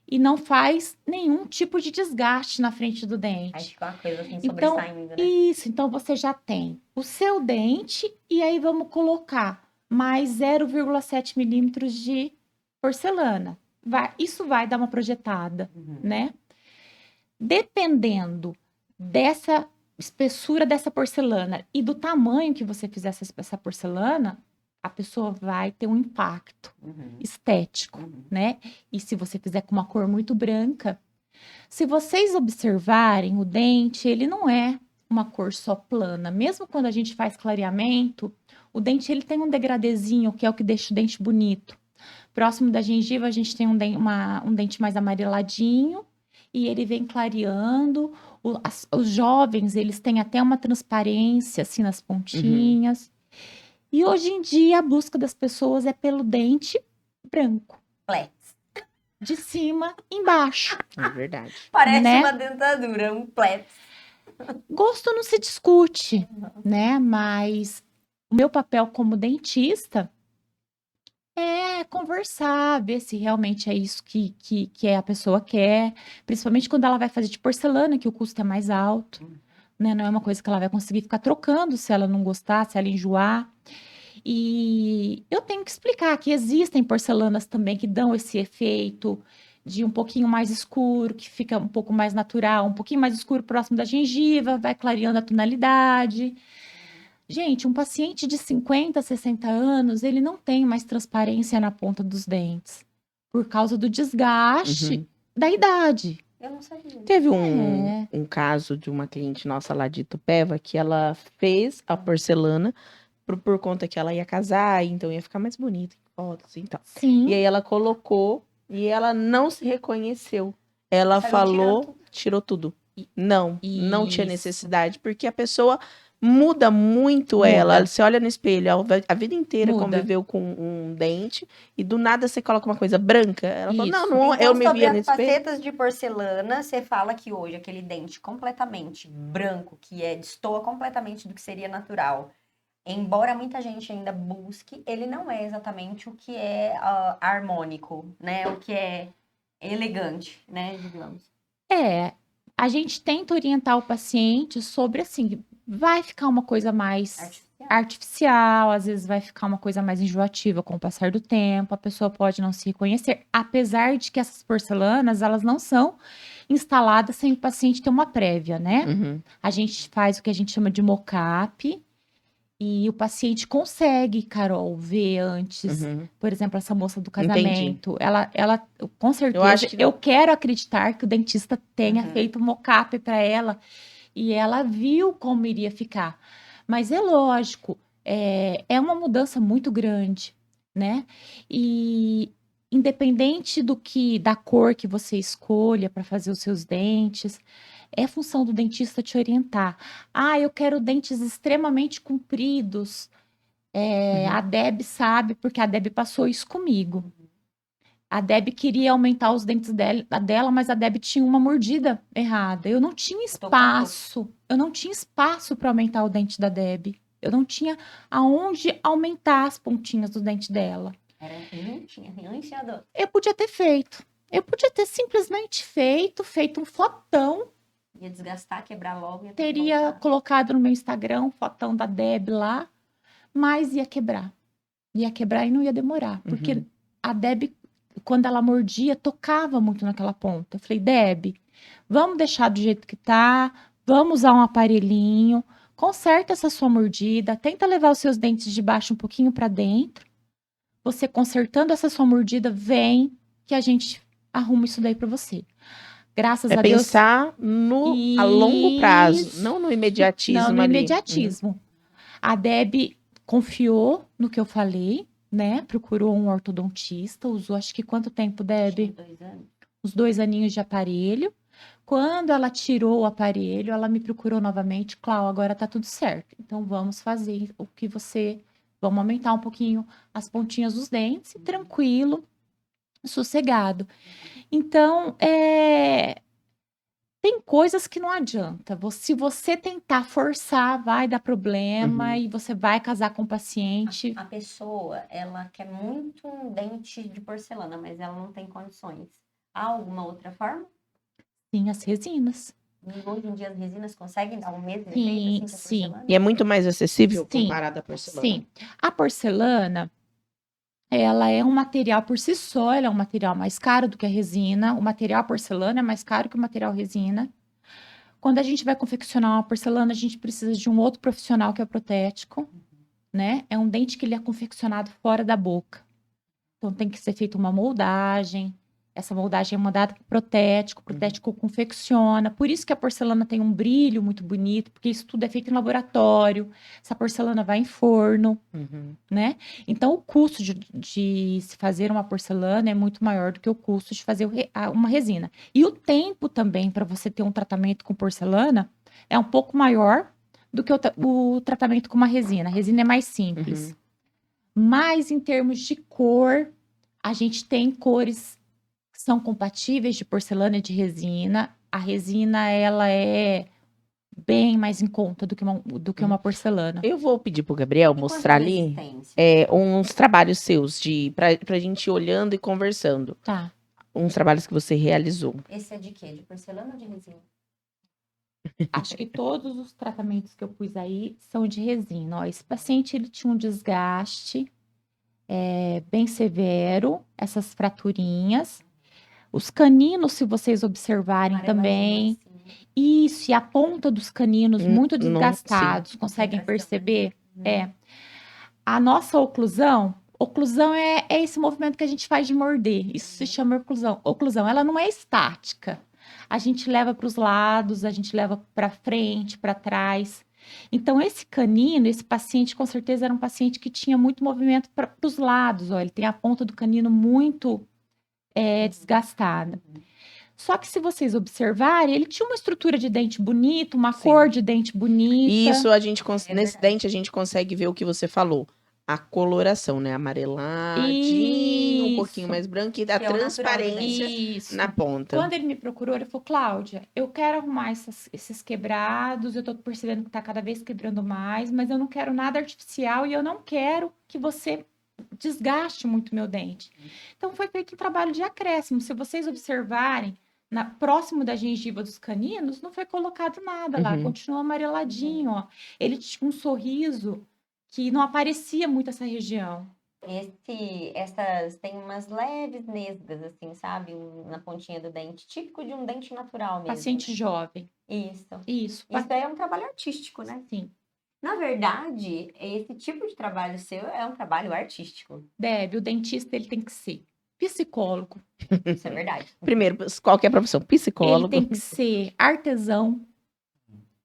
e não faz nenhum tipo de desgaste na frente do Aí dente. fica uma coisa assim Então, sobressaindo, né? isso, então você já tem o seu dente e aí vamos colocar mais 0,7 milímetros de porcelana. Isso vai dar uma projetada, né? Dependendo dessa espessura dessa porcelana e do tamanho que você fizer essa porcelana, a pessoa vai ter um impacto estético, né? E se você fizer com uma cor muito branca, se vocês observarem o dente, ele não é uma cor só plana. Mesmo quando a gente faz clareamento, o dente ele tem um degradezinho, que é o que deixa o dente bonito. Próximo da gengiva, a gente tem um dente mais amareladinho e ele vem clareando. Os jovens, eles têm até uma transparência assim nas pontinhas. E hoje em dia, a busca das pessoas é pelo dente branco. Flex. De cima, embaixo. É verdade. Parece Né? uma dentadura, um flex. Gosto não se discute, né? Mas o meu papel como dentista é conversar, ver se realmente é isso que a pessoa quer, principalmente quando ela vai fazer de porcelana, que o custo é mais alto, né? Não é uma coisa que ela vai conseguir ficar trocando se ela não gostar, se ela enjoar. E eu tenho que explicar que existem porcelanas também que dão esse efeito de um pouquinho mais escuro, que fica um pouco mais natural, um pouquinho mais escuro próximo da gengiva, vai clareando a tonalidade. Gente, um paciente de 50, 60 anos, ele não tem mais transparência na ponta dos dentes por causa do desgaste da idade. Eu não sabia. Teve É. um caso de uma cliente nossa lá de Itupeva que ela fez a porcelana por conta que ela ia casar, então ia ficar mais bonita em fotos e tal. Sim. E aí ela colocou e ela não se reconheceu. Ela Saiu falou, tirou tudo. Não tinha Isso. necessidade, porque a pessoa muda muito Muda. ela. Você olha no espelho, a vida inteira Muda. conviveu com um dente e do nada você coloca uma coisa branca. Ela falou, Isso. não, Então, eu me sobre via no as espelho. facetas de porcelana, você fala que hoje aquele dente completamente branco, que destoa completamente do que seria natural, embora muita gente ainda busque, ele não é exatamente o que é harmônico, né? O que é elegante, né? Digamos. A gente tenta orientar o paciente sobre assim, vai ficar uma coisa mais artificial, às vezes vai ficar uma coisa mais enjoativa com o passar do tempo, a pessoa pode não se reconhecer, apesar de que essas porcelanas, elas não são instaladas sem o paciente ter uma prévia, né? Uhum. A gente faz o que a gente chama de mock-up e o paciente consegue, Carol, ver antes, Uhum. por exemplo, essa moça do Entendi. casamento, ela com certeza, acho que- eu quero acreditar que o dentista tenha Uhum. feito um mock-up para ela e ela viu como iria ficar. Mas é lógico, é uma mudança muito grande, né? E independente da cor que você escolha para fazer os seus dentes, é função do dentista te orientar. Ah, eu quero dentes extremamente compridos. A Deb sabe, porque a Deb passou isso comigo. A Deb queria aumentar os dentes dela, mas a Deb tinha uma mordida errada. Eu não tinha espaço. Eu não tinha espaço para aumentar o dente da Deb. Eu não tinha aonde aumentar as pontinhas do dente dela. Era influenciador. Eu podia ter feito. Eu podia ter simplesmente feito um fotão. Ia desgastar, quebrar logo. Ia Teria colocado no meu Instagram um fotão da Deb lá, mas ia quebrar. Ia quebrar e não ia demorar. Porque a Deb, quando ela mordia, tocava muito naquela ponta. Eu falei, Deb, vamos deixar do jeito que tá, vamos usar um aparelhinho, conserta essa sua mordida, tenta levar os seus dentes de baixo um pouquinho para dentro. Você consertando essa sua mordida, vem que a gente arruma isso daí para você. Graças a Deus. Pensar a longo prazo, não no imediatismo. Não, no ali. imediatismo. A Deb confiou no que eu falei, né? Procurou um ortodontista, usou acho que quanto tempo, Deb? 2 anos. Uns 2 aninhos de aparelho. Quando ela tirou o aparelho, ela me procurou novamente. Clau, agora tá tudo certo. Então vamos fazer o que você. Vamos aumentar um pouquinho as pontinhas dos dentes, tranquilo, sossegado. Então, tem coisas que não adianta. Se você tentar forçar, vai dar problema e você vai casar com o paciente. A pessoa, ela quer muito um dente de porcelana, mas ela não tem condições. Há alguma outra forma? Sim, as resinas. E hoje em dia as resinas conseguem dar o mesmo Sim, efeito assim, que a sim. porcelana? E é muito mais acessível Sim, comparado à porcelana. Sim. A porcelana, ela é um material por si só, ela é um material mais caro do que a resina. O material porcelana é mais caro que o material resina. Quando a gente vai confeccionar uma porcelana, a gente precisa de um outro profissional que é o protético, né? É um dente que ele é confeccionado fora da boca. Então tem que ser feita uma moldagem. Essa moldagem é mandada para o protético confecciona. Por isso que a porcelana tem um brilho muito bonito, porque isso tudo é feito em laboratório. Essa porcelana vai em forno, né? Então, o custo de se fazer uma porcelana é muito maior do que o custo de fazer uma resina. E o tempo também para você ter um tratamento com porcelana é um pouco maior do que o tratamento com uma resina. A resina é mais simples. Mas, em termos de cor, a gente tem cores que são compatíveis de porcelana e de resina. A resina, ela é bem mais em conta do que uma porcelana. Eu vou pedir pro Gabriel mostrar ali uns trabalhos seus, pra gente ir olhando e conversando. Tá. Uns trabalhos que você realizou. Esse é de quê? De porcelana ou de resina? Acho que todos os tratamentos que eu pus aí são de resina. Ó, esse paciente ele tinha um desgaste bem severo, essas fraturinhas. Os caninos, se vocês observarem também, isso, e a ponta dos caninos muito Não, sim. desgastados, conseguem Concentração, perceber? né? A nossa oclusão é esse movimento que a gente faz de morder. Isso se chama oclusão. Oclusão, ela não é estática. A gente leva para os lados, a gente leva para frente, para trás. Então, esse canino, esse paciente, com certeza era um paciente que tinha muito movimento para os lados. Ó, ele tem a ponta do canino muito desgastada. Só que se vocês observarem, ele tinha uma estrutura de dente bonita, uma Sim. cor de dente bonita. Isso a gente É nesse verdade. dente a gente consegue ver o que você falou. A coloração, né? Amareladinho, um pouquinho Isso. mais branco e a Que é o natural do transparência Isso. na ponta. Quando ele me procurou, ele falou, Cláudia, eu quero arrumar esses quebrados, eu tô percebendo que tá cada vez quebrando mais, mas eu não quero nada artificial e eu não quero que você desgaste muito meu dente. Então, foi feito um trabalho de acréscimo. Se vocês observarem, próximo da gengiva dos caninos, não foi colocado nada lá, Uhum. continua amareladinho, ó. Ele tinha um sorriso que não aparecia muito essa região. Essas tem umas leves nesgas, assim, sabe? Na pontinha do dente, típico de um dente natural mesmo. Paciente jovem. Isso. Isso. Isso daí é um trabalho artístico, né? Sim. Na verdade, esse tipo de trabalho seu é um trabalho artístico. Deve, o dentista ele tem que ser psicólogo, Isso é verdade. Primeiro, qual que é a profissão? Psicólogo. ele tem que ser artesão,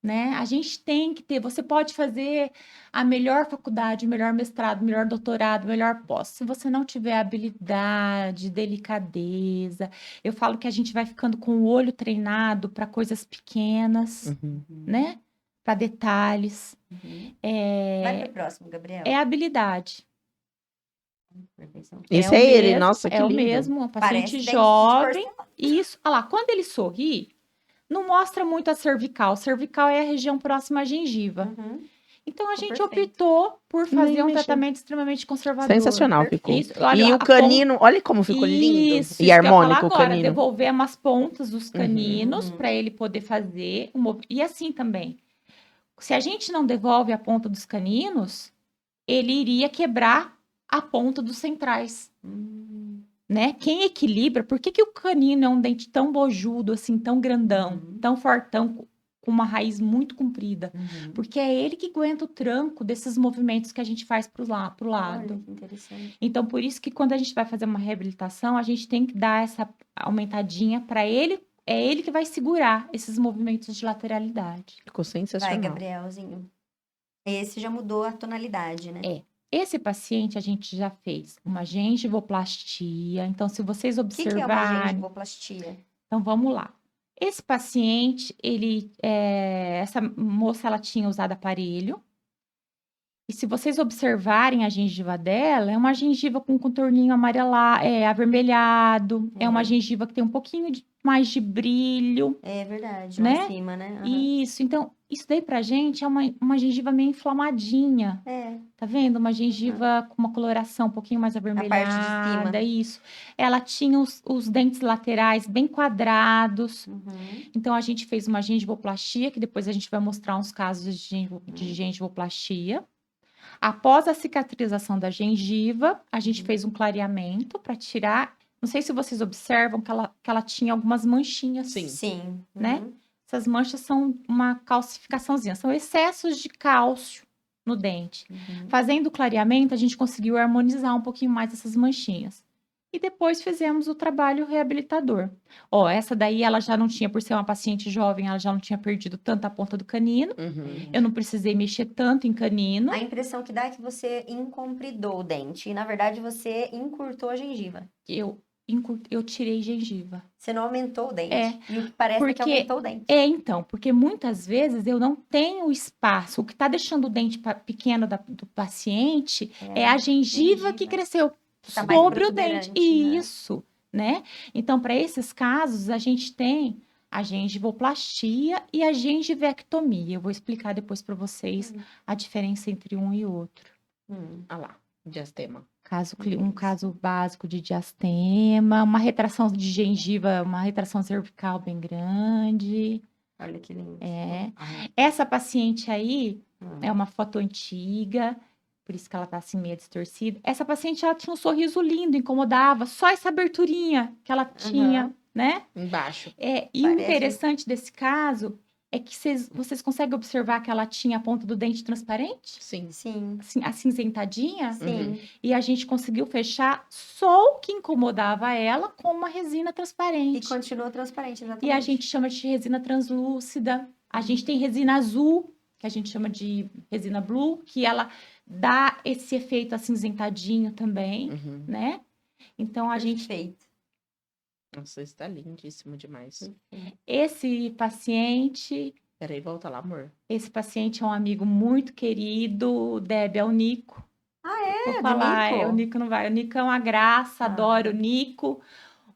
né? A gente tem que ter, você pode fazer a melhor faculdade, o melhor mestrado, o melhor doutorado, o melhor pós. Se você não tiver habilidade, delicadeza, eu falo que a gente vai ficando com o olho treinado para coisas pequenas, Uhum. né? Para detalhes. Vai pro próximo, Gabriel. É habilidade. Esse o é ele, mesmo, nossa, que é o lindo. mesmo, um Parece paciente dente de jovem. porcelana. Isso, olha lá, quando ele sorri, não mostra muito a cervical. Cervical é a região próxima à gengiva. Uhum. Então a Ficou gente perfeito. optou por fazer Nem um mexi. tratamento extremamente conservador. Sensacional ficou. Isso, olha, E a o canino, olha como ficou lindo Isso, e isso que eu ia falar harmônico o agora, canino. devolvemos as pontas dos caninos Uhum. para ele poder fazer e assim também. Se a gente não devolve a ponta dos caninos, ele iria quebrar a ponta dos centrais. Né? Quem equilibra, por que o canino é um dente tão bojudo, assim, tão grandão, tão fortão, com uma raiz muito comprida? Porque é ele que aguenta o tranco desses movimentos que a gente faz pro lado. Olha, que interessante. Então, por isso que quando a gente vai fazer uma reabilitação, a gente tem que dar essa aumentadinha para ele. É ele que vai segurar esses movimentos de lateralidade. Ficou Vai, sensacional. Gabrielzinho. Esse já mudou a tonalidade, né? Esse paciente a gente já fez uma gengivoplastia. Então, se vocês O que é uma observarem, gengivoplastia? então vamos lá. Esse paciente, essa moça, ela tinha usado aparelho. E se vocês observarem a gengiva dela, é uma gengiva com contorninho avermelhado. É uma gengiva que tem um pouquinho mais de brilho. É verdade, né? lá em cima, né? Aham. Isso, então, isso daí pra gente é uma gengiva meio inflamadinha. É. Tá vendo? Uma gengiva com uma coloração um pouquinho mais avermelhada. parte de cima. Isso. Ela tinha os dentes laterais bem quadrados. Então, a gente fez uma gengivoplastia, que depois a gente vai mostrar uns casos de gengivoplastia. Após a cicatrização da gengiva, a gente fez um clareamento para tirar. Não sei se vocês observam que ela tinha algumas manchinhas. Sim. Sim. Né? Essas manchas são uma calcificaçãozinha, são excessos de cálcio no dente. Fazendo o clareamento, a gente conseguiu harmonizar um pouquinho mais essas manchinhas. E depois fizemos o trabalho reabilitador. Ó, essa daí ela já não tinha, por ser uma paciente jovem, ela já não tinha perdido tanta ponta do canino. Eu não precisei mexer tanto em canino. A impressão que dá é que você incompridou o dente. E, na verdade, você encurtou a gengiva. Eu tirei gengiva. Você não aumentou o dente. É, E o que parece é que aumentou o dente. Então, porque muitas vezes eu não tenho espaço. O que está deixando o dente pequeno do paciente é a gengiva que cresceu Tá mais sobre o dente. protuberante, né? Isso, né? Então, para esses casos, a gente tem a gengivoplastia e a gengivectomia. Eu vou explicar depois para vocês a diferença entre um e outro. Olha lá, diastema. Um caso básico de diastema, uma retração de gengiva, uma retração cervical bem grande. Olha que lindo. É. Essa paciente aí é uma foto antiga, por isso que ela tá assim meio distorcida. Essa paciente, ela tinha um sorriso lindo, incomodava, só essa aberturinha que ela tinha, né? Embaixo. E o Parece- interessante desse caso é que vocês conseguem observar que ela tinha a ponta do dente transparente? Sim. Sim, Assim, acinzentadinha? sim. E a gente conseguiu fechar só o que incomodava ela com uma resina E transparente. continua transparente, exatamente. E a gente chama de resina translúcida. A gente tem resina azul, que a gente chama de resina blue, que ela dá esse efeito acinzentadinho também, Uhum. né? Então a gente Perfeito. Nossa, isso tá lindíssimo demais. esse paciente Peraí, volta lá, amor. Esse paciente é um amigo muito querido, Deb, é o Nico. Vou Do falar, Nico? o Nico não vai. O Nico é uma graça, adoro o Nico.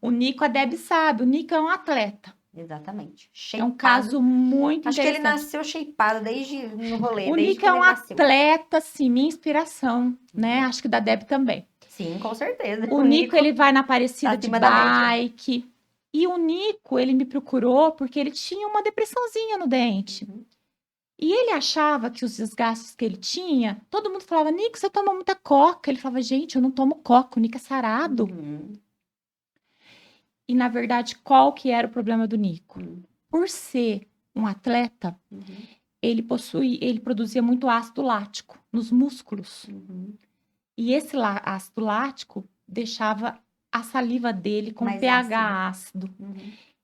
O Nico, a Deb sabe, o Nico é um atleta. Exatamente. É um Shapeado. caso muito Acho que ele interessante. nasceu shapeado desde no rolê, O desde Nico é quando um ele nasceu. atleta, assim, minha inspiração, né? Acho que da Deb também. Sim, com certeza. O Nico, ele vai na Aparecida tá de acima da média. bike. E o Nico, ele me procurou porque ele tinha uma depressãozinha no dente. E ele achava que os desgastes que ele tinha, todo mundo falava, Nico, você toma muita coca. Ele falava, gente, eu não tomo coca, o Nico é sarado. Uhum. E, na verdade, qual que era o problema do Nico? Uhum. Por ser um atleta, ele produzia muito ácido lático nos músculos. Uhum. E esse ácido lático deixava a saliva dele com Mais pH ácido. Uhum.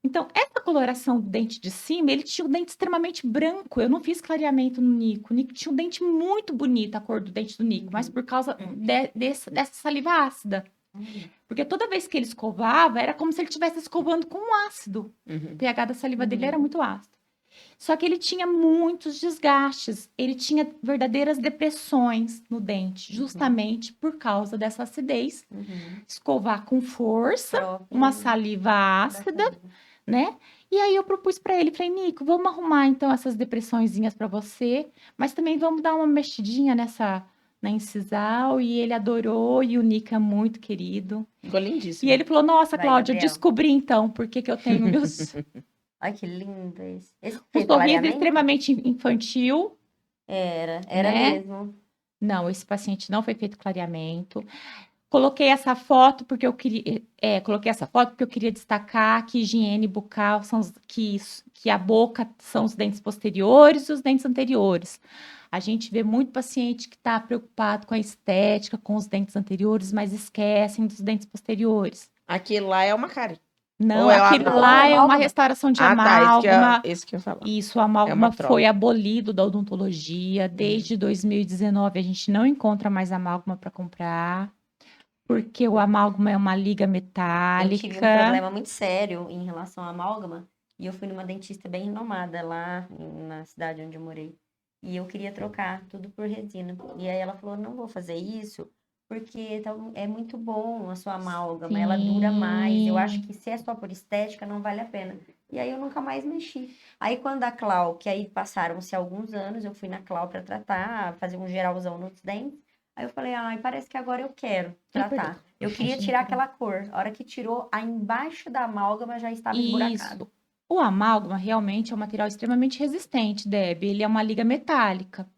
Então, essa coloração do dente de cima, ele tinha o dente extremamente branco. Eu não fiz clareamento no Nico. O Nico tinha um dente muito bonito, a cor do dente do Nico, mas por causa dessa saliva ácida. Porque toda vez que ele escovava, era como se ele estivesse escovando com um ácido. O pH da saliva dele era muito ácido. Só que ele tinha muitos desgastes. Ele tinha verdadeiras depressões no dente, justamente por causa dessa acidez. Escovar com força, uma saliva ácida, né? E aí eu propus para ele, falei, Nico, vamos arrumar então essas depressõezinhas para você, mas também vamos dar uma mexidinha na incisal, e ele adorou, e o Nico é muito querido. Ficou lindíssimo. E ele falou, nossa, Vai, Cláudia, Gabriel. descobri então por que eu tenho meus... Ai, que lindo esse. Esse O fez sorriso clareamento? extremamente infantil. Era né? mesmo. Não, esse paciente não foi feito clareamento. Coloquei essa foto porque eu queria destacar que higiene bucal que a boca são os dentes posteriores e os dentes anteriores. A gente vê muito paciente que está preocupado com a estética, com os dentes anteriores, mas esquecem dos dentes posteriores. Aquilo lá é uma cárie. Não, Ou é aquilo amálgama? lá é uma Amálgama. restauração de Tá. amálgama. Esse que eu ia falar. Isso, o amálgama uma troca. foi abolido da odontologia. Desde 2019, a gente não encontra mais amálgama para comprar, porque o amálgama é uma liga Eu tive um metálica. problema muito sério em relação à amálgama. E eu fui numa dentista bem renomada lá na cidade onde eu morei. E eu queria trocar tudo por resina. E aí ela falou, não vou fazer isso, porque é muito bom a sua amálgama, ela dura mais. Eu acho que se é só por estética, não vale a pena. E aí eu nunca mais mexi. Aí quando a Clau, que aí passaram-se alguns anos, eu fui na Clau para tratar, fazer um geralzão nos dentes. Aí eu falei, ai, parece que agora eu quero tratar. Eu queria tirar aquela cor. A hora que tirou, aí embaixo da amálgama já estava esburacado. Isso. O amálgama realmente é um material extremamente resistente, Deb. Ele é uma liga metálica.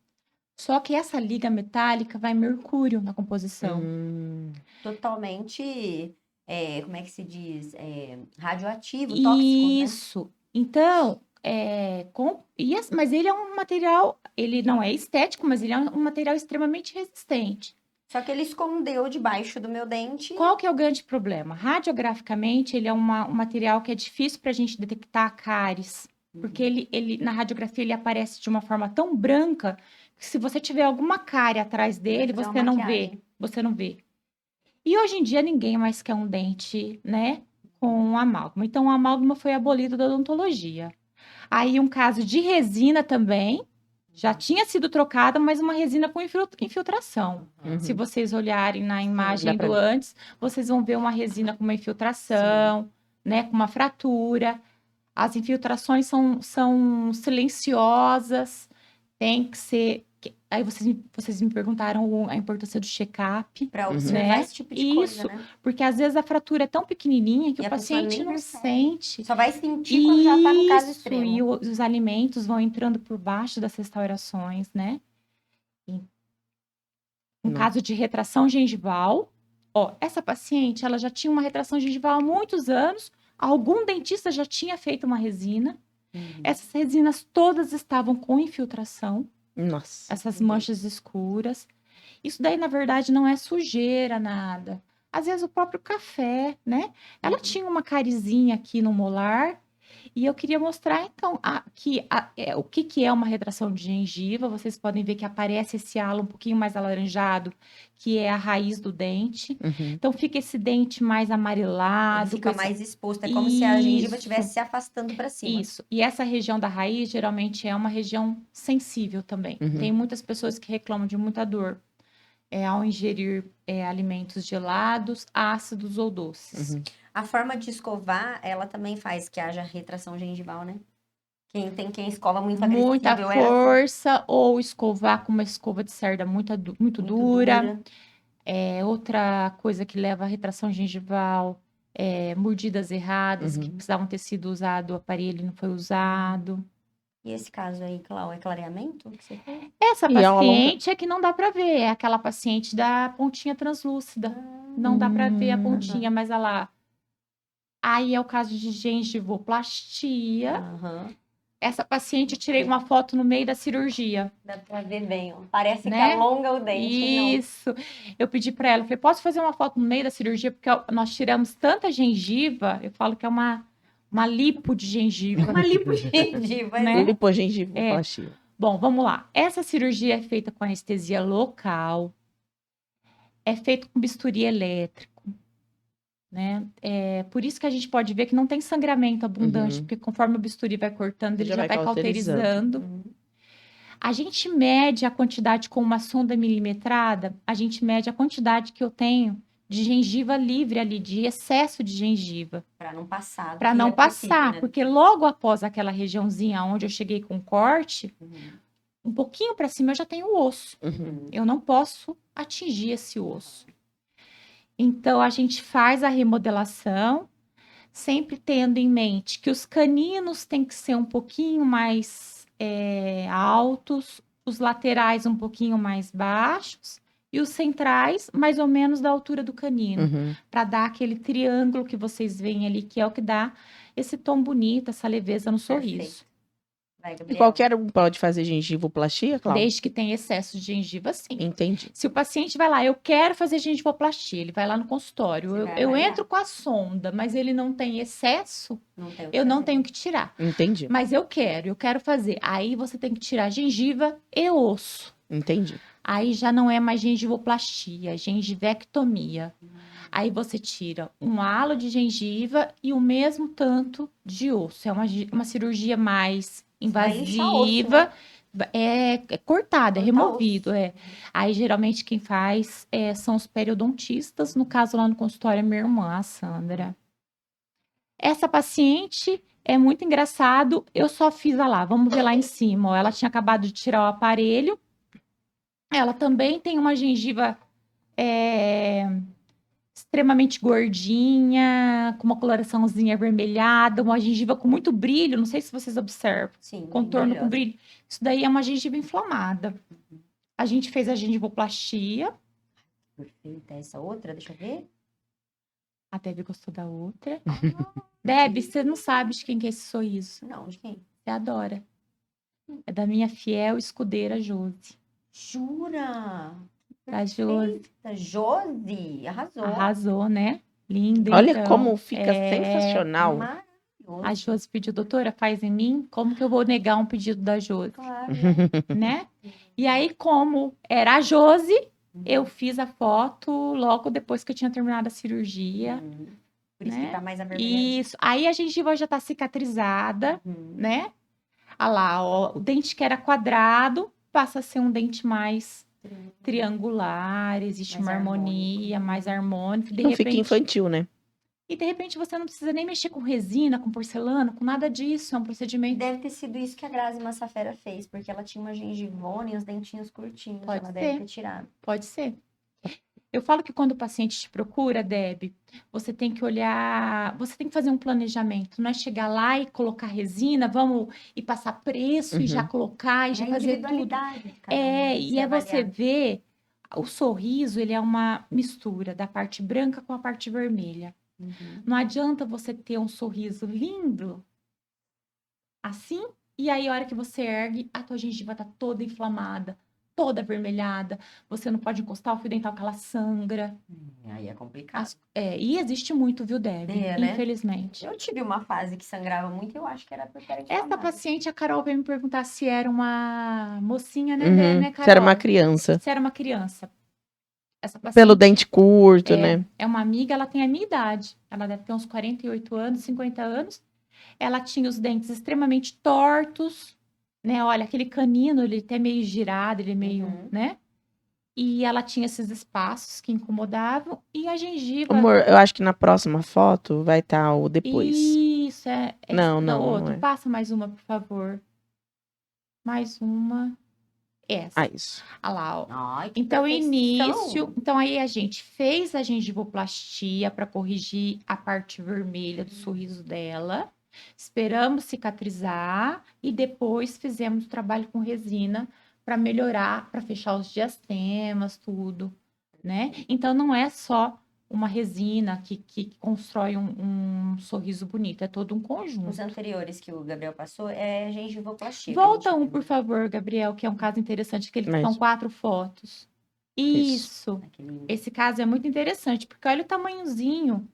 Só que essa liga metálica vai mercúrio na composição. Totalmente, como é que se diz? Radioativo, tóxico, né? Isso. Então, mas ele é um material, ele não é estético, mas ele é um material extremamente resistente. Só que ele escondeu debaixo do meu dente. Qual que é o grande problema? Radiograficamente, ele é um material que é difícil para a gente detectar cáries, porque ele na radiografia ele aparece de uma forma tão branca que se você tiver alguma cárie atrás dele, Fazer uma você não vê, maquiagem. você não vê. E hoje em dia ninguém mais quer um dente, né, com amálgama. Então, o amálgama foi abolido da odontologia. Aí, um caso de resina também, já tinha sido trocada, mas uma resina com infiltração. Se vocês olharem na imagem dá pra do ver. antes, vocês vão ver uma resina com uma infiltração, né, com uma fratura. As infiltrações são silenciosas, tem que ser Aí vocês me perguntaram a importância do check-up, Pra Uhum. observar né? esse tipo de coisa, Isso, né? porque às vezes a fratura é tão pequenininha que E o a pessoa paciente nem não percebe. sente. Só vai sentir quando já tá no caso Isso, extremo. e os alimentos vão entrando por baixo das restaurações, né? Um Não. caso de retração gengival, ó, essa paciente, ela já tinha uma retração gengival há muitos anos, algum dentista já tinha feito uma resina, essas resinas todas estavam com infiltração, Nossa. essas manchas escuras. Isso daí, na verdade, não é sujeira, nada. Às vezes o próprio café, né? Ela tinha uma carizinha aqui no molar. E eu queria mostrar, então, o que, que é uma retração de gengiva. Vocês podem ver que aparece esse halo um pouquinho mais alaranjado, que é a raiz do dente. Uhum. Então, fica esse dente mais Ele amarelado. fica com mais exposto. É como se a gengiva Isso. estivesse se afastando pra cima. Isso. E essa região da raiz geralmente é uma região sensível também. Uhum. Tem muitas pessoas que reclamam de muita dor ao ingerir alimentos gelados, ácidos ou doces. Uhum. A forma de escovar, ela também faz que haja retração gengival, né? Quem escova muito Muita agressivo, força ou escovar com uma escova de cerda muito muito dura. Outra coisa que leva à retração gengival é mordidas erradas, que Uhum. precisavam ter sido usado, o aparelho não foi usado. E esse caso aí, Clau, é clareamento que você fez? Essa E é uma longa- paciente é que não dá para ver, é aquela paciente da pontinha translúcida. Não dá para ver a pontinha, mas olha lá. Aí é o caso de gengivoplastia. Aham. Essa paciente, eu tirei uma foto no meio da cirurgia. Dá pra ver bem, ó. Parece que Né? alonga o dente, Isso. Eu pedi para ela, falei, posso fazer uma foto no meio da cirurgia? Porque nós tiramos tanta gengiva, eu falo que é uma lipo de gengiva. não. Uma lipogengiva, Né? né? Lipogengivoplastia. Bom, vamos lá. Essa cirurgia é feita com anestesia local, é feita com bisturi elétrico, né? Por isso que a gente pode ver que não tem sangramento abundante, Uhum. porque conforme o bisturi vai cortando, ele Já já vai vai cauterizando. cauterizando. A gente mede a quantidade com uma sonda milimetrada, a gente mede a quantidade que eu tenho de gengiva livre ali, de excesso de gengiva, Pra não passar. para que não é possível, passar, né? porque logo após aquela regiãozinha onde eu cheguei com corte, um pouquinho para cima eu já tenho o osso. Uhum. Eu não posso atingir esse osso. Então a gente faz a remodelação, sempre tendo em mente que os caninos têm que ser um pouquinho mais altos, os laterais um pouquinho mais baixos e os centrais mais ou menos da altura do canino, Uhum. para dar aquele triângulo que vocês veem ali, que é o que dá esse tom bonito, essa leveza no sorriso. Perfeito. Vai, E Gabriel. qualquer um pode fazer gengivoplastia, Cláudia? Desde que tenha excesso de gengiva, sim. Entendi. Se o paciente vai lá, eu quero fazer gengivoplastia, ele vai lá no consultório, Você eu, vai eu avaliar. entro com a sonda, mas ele não tem excesso, Não tem o que eu não fazer. tenho que tirar. Entendi. Mas eu quero fazer. Aí você tem que tirar gengiva e osso. Entendi. Aí já não é mais gengivoplastia, é gengivectomia. Aí você tira um halo de gengiva e o mesmo tanto de osso. É uma cirurgia mais vai inchar osso, invasiva. É cortado, é Cortar removido. Aí geralmente quem faz são os periodontistas. No caso lá no consultório é minha irmã, a Sandra. Essa paciente é muito engraçado. Eu só fiz, olha lá, vamos ver lá em cima. Ó, ela tinha acabado de tirar o aparelho. Ela também tem uma gengiva extremamente gordinha, com uma coloraçãozinha avermelhada, uma gengiva com muito brilho. Não sei se vocês observam. Sim, bem Contorno com brilhosa. brilho. Isso daí é uma gengiva inflamada. A gente fez a gengivoplastia. Perfeita. Essa outra, deixa eu ver. A Debbie gostou da outra. Debbie, você não sabe de quem que é esse sorriso. Não, de quem? Você adora. É da minha fiel escudeira Josi. Jura? Da Josi. Perfeita. Josi, arrasou. Arrasou, né? Linda, Olha então. como fica sensacional. Maravilhoso. A Josi pediu, doutora, faz em mim? Como que eu vou negar um pedido da Josi? Claro. Né? E aí, como era a Josi, eu fiz a foto logo depois que eu tinha terminado a cirurgia. Por isso né? que tá mais avermelhadinho. Isso. Aí a gengiva já tá cicatrizada, né? Olha lá, ó, o dente que era quadrado passa a ser um dente mais triangular, existe Mais uma harmonia, harmônico. mais harmônico. De Não fica repente, infantil, né? E de repente você não precisa nem mexer com resina, com porcelana, com nada disso. É um procedimento. Deve ter sido isso que a Grazi Massafera fez, porque ela tinha uma gengivona e os dentinhos curtinhos. Pode Ela ser. deve ter tirado. Pode ser. Eu falo que quando o paciente te procura, Deb, você tem que olhar, você tem que fazer um planejamento, não é chegar lá e colocar resina, vamos e passar preço e já colocar e É já a fazer tudo. individualidade de cada um, tem que E ser é você avaliado. ver o sorriso, ele é uma mistura da parte branca com a parte vermelha. Uhum. Não adianta você ter um sorriso lindo assim, e aí a hora que você ergue, a tua gengiva tá toda inflamada, toda avermelhada. Você não pode encostar o fio dental que ela sangra. Aí é complicado. E existe muito, viu, Deb? É, né? Infelizmente. Eu tive uma fase que sangrava muito e eu acho que era porque era Essa inflamada. paciente, a Carol veio me perguntar se era uma mocinha, né, Uhum. né, Carol? Se era uma criança. Se era uma criança. Essa Pelo paciente dente curto, né? é uma amiga, ela tem a minha idade. Ela deve ter uns 48 anos, 50 anos. Ela tinha os dentes extremamente tortos, né? Olha, aquele canino, ele até meio girado, ele meio, Uhum. né? E ela tinha esses espaços que incomodavam. E a gengiva... Amor, eu acho que na próxima foto vai estar o depois. Isso, Não, da não outro. é. Passa mais uma, por favor. Mais uma. Essa. Ah, isso. Olha lá, ó. Ai, que Então, perfeição. então aí a gente fez a gengivoplastia para corrigir a parte vermelha do sorriso dela. Esperamos cicatrizar e depois fizemos o trabalho com resina para melhorar, para fechar os diastemas, tudo, né? Então não é só uma resina que constrói um sorriso bonito, é todo um Os conjunto. anteriores que o Gabriel passou é gengivoplastia. Volta que a gente um, por viu. favor, Gabriel, que é um caso interessante, que Mas- são 4 fotos. Isso. Isso. Aquele- Esse caso é muito interessante, porque olha o tamanhozinho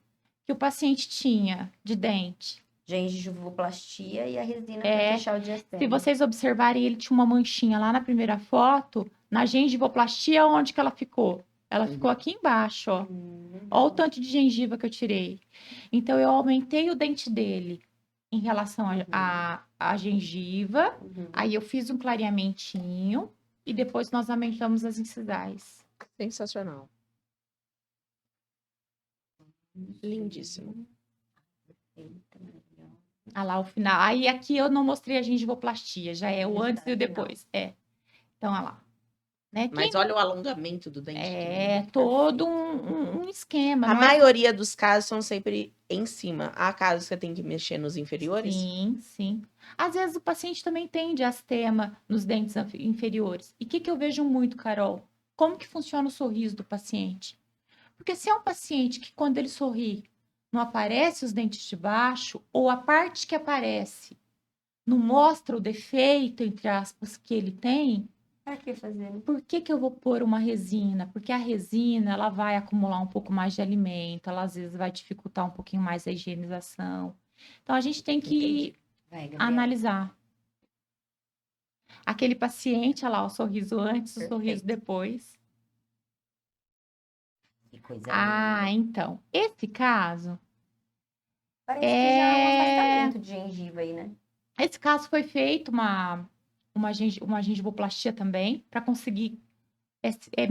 que o paciente tinha de dente. Gengivoplastia e a resina para É, fechar o diastema. Se vocês observarem, ele tinha uma manchinha lá na primeira foto. Na gengivoplastia, onde que ela ficou? Ela ficou aqui embaixo, ó. Olha o tanto de gengiva que eu tirei. Então, eu aumentei o dente dele em relação à gengiva. Uhum. Aí, eu fiz um clareamentinho. E depois, nós aumentamos as incisais. Sensacional. Lindíssimo. Ah lá, o final. Aí, aqui eu não mostrei a gengivoplastia. Já é o Esse antes tá e o final. depois. Então, olha lá. Né? Mas olha o alongamento do dente. É todo um esquema. A não é- maioria dos casos são sempre em cima. Há casos que você tem que mexer nos inferiores? Sim, sim. Às vezes o paciente também tem diastema nos dentes inferiores. E o que eu vejo muito, Carol? Como que funciona o sorriso do paciente? Porque se é um paciente que quando ele sorri não aparece os dentes de baixo, ou a parte que aparece não mostra o defeito, entre aspas, que ele tem, Pra que fazer? por que eu vou pôr uma resina? Porque a resina, ela vai acumular um pouco mais de alimento, ela às vezes vai dificultar um pouquinho mais a higienização. Então, a gente tem que Entendi. Vai, Gabriel. analisar. Aquele paciente, olha lá, o sorriso antes, o sorriso Perfeito. depois. Que coisa Ah, linda. então, esse caso, Parece que já é um afastamento de gengiva aí, né? esse caso foi feito uma gengivoplastia também, para conseguir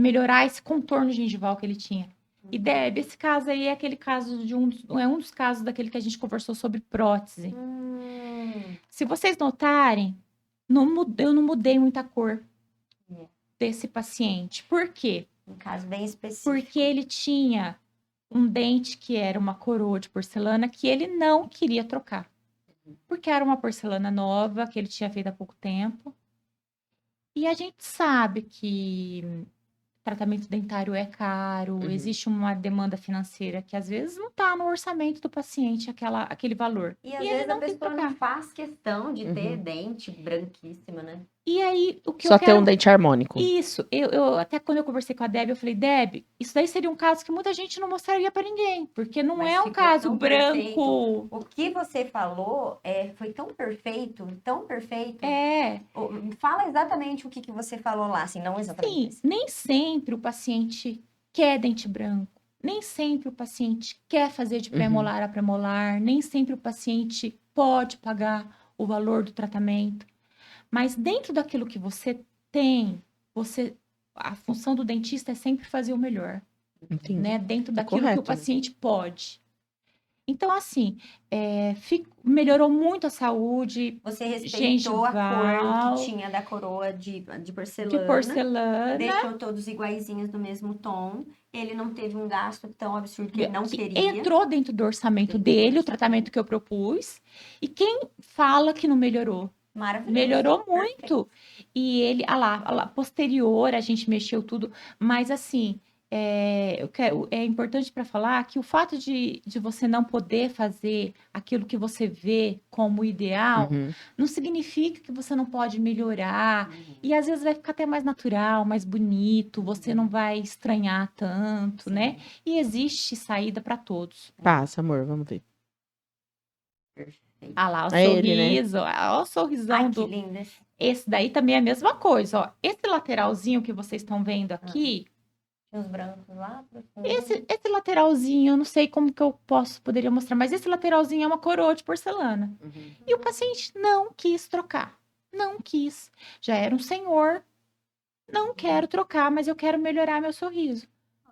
melhorar esse contorno gengival que ele tinha. E Deb, esse caso aí é aquele caso é um dos casos daquele que a gente conversou sobre prótese. Se vocês notarem, eu não mudei muita cor É. desse paciente. Por quê? Um caso bem específico. Porque ele tinha um dente que era uma coroa de porcelana que ele não queria trocar. Porque era uma porcelana nova que ele tinha feito há pouco tempo. E a gente sabe que tratamento dentário é caro, Uhum. existe uma demanda financeira que às vezes não está no orçamento do paciente aquele valor. E às ele vezes a não quis pessoa trocar. não faz questão de ter Uhum. dente branquíssima, né? E aí, o que Só eu ter quero... um dente harmônico. Isso, eu até quando eu conversei com a Deb, eu falei, Deb, isso daí seria um caso que muita gente não mostraria para ninguém, porque não Mas é um ficou caso tão branco. O que você falou foi tão perfeito, tão perfeito. É, Fala exatamente o que você falou lá, assim, não exatamente. sim, nem sempre o paciente quer dente branco, nem sempre o paciente quer fazer de pré-molar a pré-molar, nem sempre o paciente pode pagar o valor do tratamento. Mas dentro daquilo que você tem, a função do dentista é sempre fazer o melhor, Entendi. né? Dentro Tá daquilo que o correto. paciente pode. Então, assim, melhorou muito a saúde Você respeitou a cor gengival, que tinha da coroa de de porcelana, porcelana, deixou todos iguaizinhos do mesmo tom. Ele não teve um gasto tão absurdo que ele não que queria. entrou dentro do orçamento Dentro do dele, o orçamento. tratamento que eu propus. E quem fala que não melhorou? Maravilhoso. Melhorou Perfeito. muito. E ele, posterior, a gente mexeu tudo, mas assim, é importante para falar que o fato de você não poder fazer aquilo que você vê como ideal, Uhum. não significa que você não pode melhorar. E às vezes vai ficar até mais natural, mais bonito, você não vai estranhar tanto, Sim. né? E existe saída para todos. Passa, amor, vamos ver. Ah lá, o É ele, né? sorriso, ó, o sorrisão Ai, que do. lindo esse. Esse daí também é a mesma coisa, ó. Esse lateralzinho que vocês estão vendo aqui, Tinha os brancos lá pro fundo. esse lateralzinho, eu não sei como que eu poderia mostrar, mas esse lateralzinho é uma coroa de porcelana. Uhum. E o paciente não quis trocar. Não quis. Já era um senhor. Não quero trocar, mas eu quero melhorar meu sorriso.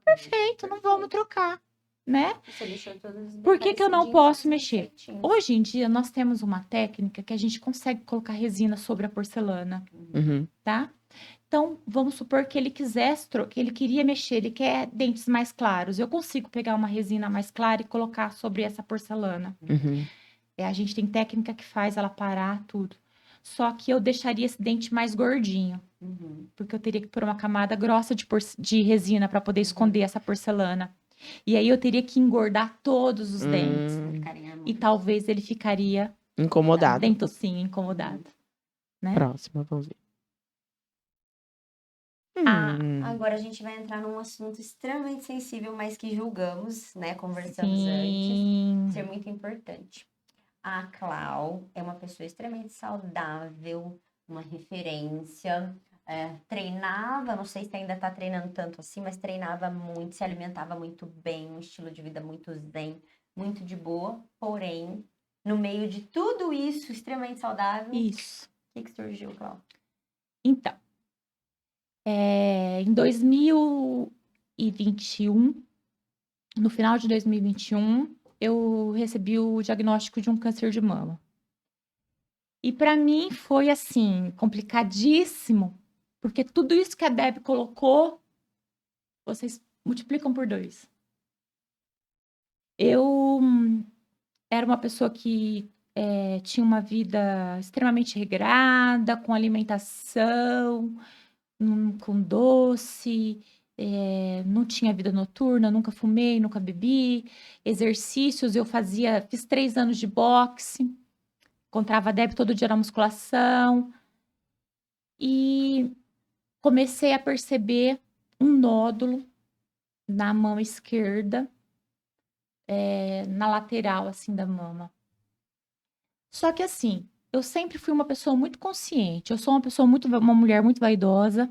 Perfeito, não vamos trocar, né? Você deixou todos os Por que eu não detalhezinhos posso bem mexer? feitinhos. Hoje em dia, nós temos uma técnica que a gente consegue colocar resina sobre a porcelana, Uhum. tá? Então, vamos supor que ele quisesse, que ele queria mexer, ele quer dentes mais claros. Eu consigo pegar uma resina mais clara e colocar sobre essa porcelana. Uhum. A gente tem técnica que faz ela parar tudo. Só que eu deixaria esse dente mais gordinho, Uhum. porque eu teria que pôr uma camada grossa de resina para poder esconder essa porcelana. E aí eu teria que engordar todos os dentes. Vai ficar em harmonia. E talvez ele ficaria Incomodado. dentro sim, incomodado. Né? Próxima, vamos ver. Agora a gente vai entrar num assunto extremamente sensível, mas que julgamos, né? Conversamos antes. Sim. Isso é muito importante. A Clau é uma pessoa extremamente saudável, uma referência. Treinava, não sei se ainda tá treinando tanto assim, mas treinava muito, se alimentava muito bem, um estilo de vida muito zen, muito de boa. Porém, no meio de tudo isso, extremamente saudável, Isso. o que surgiu, Clau? Então, em 2021, no final de 2021, eu recebi o diagnóstico de um câncer de mama. E para mim foi assim, complicadíssimo, porque tudo isso que a Deb colocou, vocês multiplicam por 2. Eu era uma pessoa que tinha uma vida extremamente regrada, com alimentação, com doce, não tinha vida noturna, nunca fumei, nunca bebi. Exercícios, fiz 3 anos de boxe, encontrava a Deb todo dia na musculação. E comecei a perceber um nódulo na mama esquerda, na lateral, assim, da mama. Só que, assim, eu sempre fui uma pessoa muito consciente. Eu sou uma mulher muito vaidosa,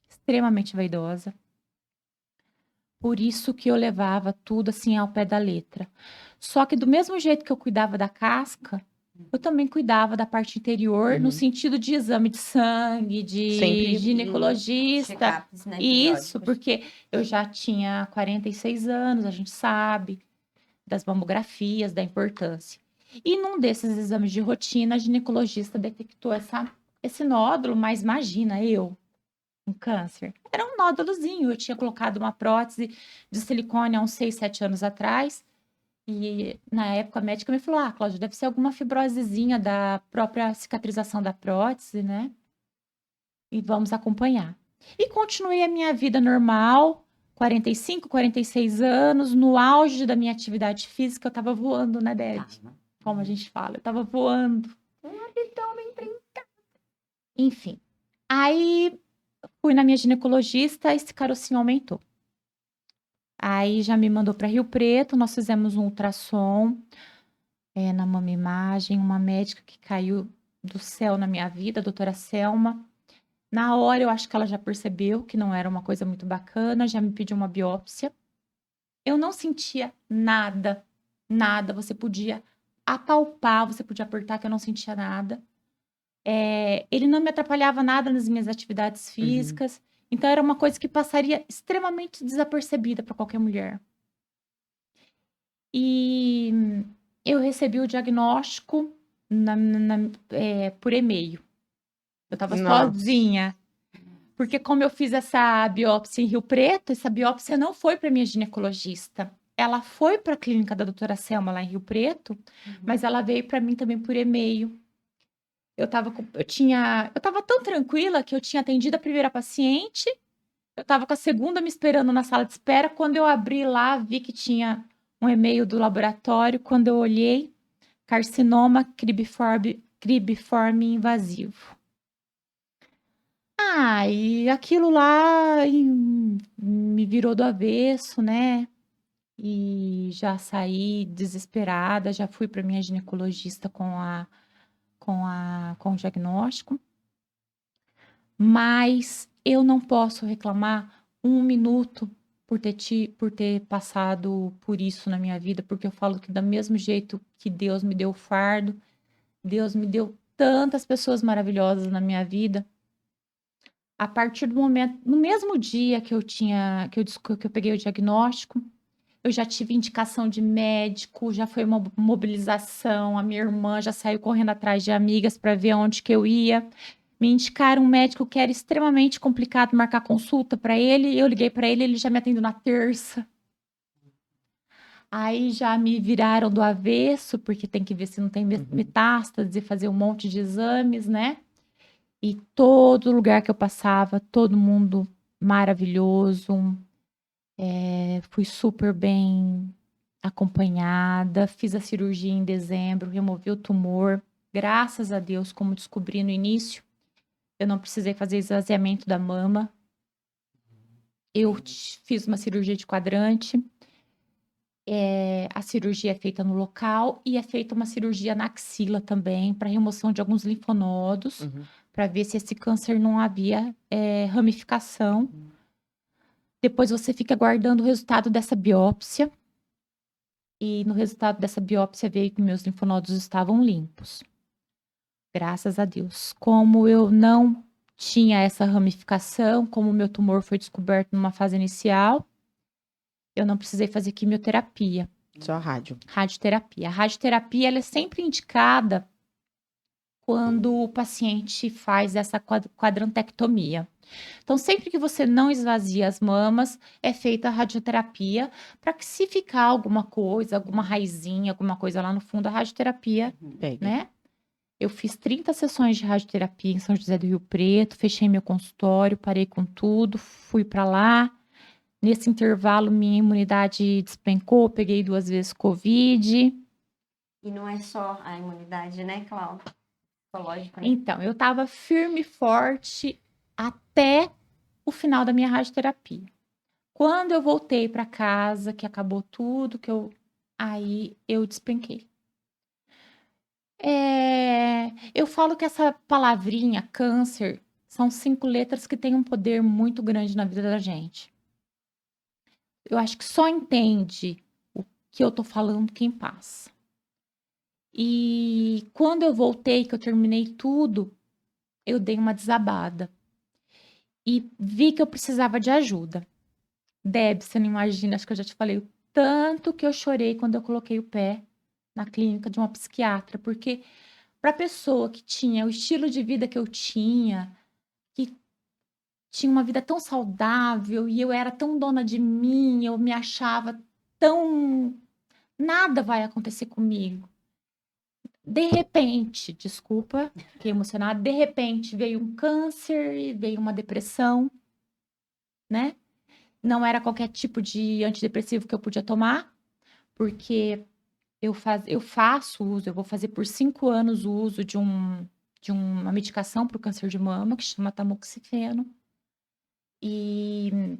extremamente vaidosa. Por isso que eu levava tudo, assim, ao pé da letra. Só que do mesmo jeito que eu cuidava da casca, eu também cuidava da parte interior, no sentido de exame de sangue, de Sempre ginecologista. Check-ups, né? Isso, periódicos. porque eu já tinha 46 anos, a gente sabe das mamografias, da importância. E num desses exames de rotina, a ginecologista detectou esse nódulo, mas imagina um câncer. Era um nódulozinho, eu tinha colocado uma prótese de silicone há uns 6, 7 anos atrás. E na época a médica me falou: Cláudia, deve ser alguma fibrosezinha da própria cicatrização da prótese, né? E vamos acompanhar. E continuei a minha vida normal, 45, 46 anos, no auge da minha atividade física, eu tava voando, né, Deb? Como a gente fala, eu tava voando. Abdômen trincado. Enfim. Aí fui na minha ginecologista, esse carocinho aumentou. Aí já me mandou para Rio Preto, nós fizemos um ultrassom na mama imagem, uma médica que caiu do céu na minha vida, a doutora Selma. Na hora eu acho que ela já percebeu que não era uma coisa muito bacana, já me pediu uma biópsia. Eu não sentia nada, nada. Você podia apalpar, você podia apertar que eu não sentia nada. Ele não me atrapalhava nada nas minhas atividades físicas. Então era uma coisa que passaria extremamente desapercebida para qualquer mulher. E eu recebi o diagnóstico por e-mail. Eu tava Nossa. sozinha. Porque como eu fiz essa biópsia em Rio Preto, essa biópsia não foi para minha ginecologista. Ela foi para a clínica da doutora Selma lá em Rio Preto, mas ela veio para mim também por e-mail. Eu tava tão tranquila que eu tinha atendido a primeira paciente, eu tava com a segunda me esperando na sala de espera. Quando eu abri lá, vi que tinha um e-mail do laboratório. Quando eu olhei, carcinoma cribiforme invasivo. E aquilo lá me virou do avesso, né? E já saí desesperada, já fui para minha ginecologista com o diagnóstico. Mas eu não posso reclamar um minuto por ter passado por isso na minha vida, porque eu falo que do mesmo jeito que Deus me deu o fardo, Deus me deu tantas pessoas maravilhosas na minha vida. A partir do momento, no mesmo dia que eu peguei o diagnóstico, eu já tive indicação de médico, já foi uma mobilização, a minha irmã já saiu correndo atrás de amigas para ver onde que eu ia. Me indicaram um médico que era extremamente complicado marcar consulta para ele. Eu liguei para ele, ele já me atendeu na terça. Aí já me viraram do avesso, porque tem que ver se não tem metástase, fazer um monte de exames, né? E todo lugar que eu passava, todo mundo maravilhoso. Fui super bem acompanhada. Fiz a cirurgia em dezembro, removi o tumor. Graças a Deus, como descobri no início, eu não precisei fazer esvaziamento da mama. Eu fiz uma cirurgia de quadrante. A cirurgia é feita no local e é feita uma cirurgia na axila também, para remoção de alguns linfonodos, para ver se esse câncer não havia ramificação. Depois você fica aguardando o resultado dessa biópsia. E no resultado dessa biópsia veio que meus linfonodos estavam limpos. Graças a Deus. Como eu não tinha essa ramificação, como o meu tumor foi descoberto numa fase inicial, eu não precisei fazer quimioterapia. Só rádio. Radioterapia. A radioterapia ela é sempre indicada quando o paciente faz essa quadrantectomia. Então, sempre que você não esvazia as mamas, é feita a radioterapia para que se ficar alguma coisa, alguma raizinha, alguma coisa lá no fundo, a radioterapia, Pega. né? Eu fiz 30 sessões de radioterapia em São José do Rio Preto, fechei meu consultório, parei com tudo, fui para lá. Nesse intervalo, minha imunidade despencou, peguei 2 vezes Covid. E não é só a imunidade, né, Cláudia? Psicológica, né? Então, eu estava firme e forte até o final da minha radioterapia. Quando eu voltei para casa, que acabou tudo, aí eu despenquei. Eu falo que essa palavrinha câncer são 5 letras que têm um poder muito grande na vida da gente. Eu acho que só entende o que eu tô falando quem passa. E quando eu voltei, que eu terminei tudo, eu dei uma desabada. E vi que eu precisava de ajuda. Deb, você não imagina, acho que eu já te falei o tanto que eu chorei quando eu coloquei o pé na clínica de uma psiquiatra, porque para pessoa que tinha o estilo de vida que eu tinha, que tinha uma vida tão saudável e eu era tão dona de mim, eu me achava tão nada vai acontecer comigo. De repente, desculpa, fiquei emocionada, de repente veio um câncer e veio uma depressão, né? Não era qualquer tipo de antidepressivo que eu podia tomar, porque eu faço uso, eu vou fazer por 5 anos o uso de uma medicação para o câncer de mama, que chama tamoxifeno. E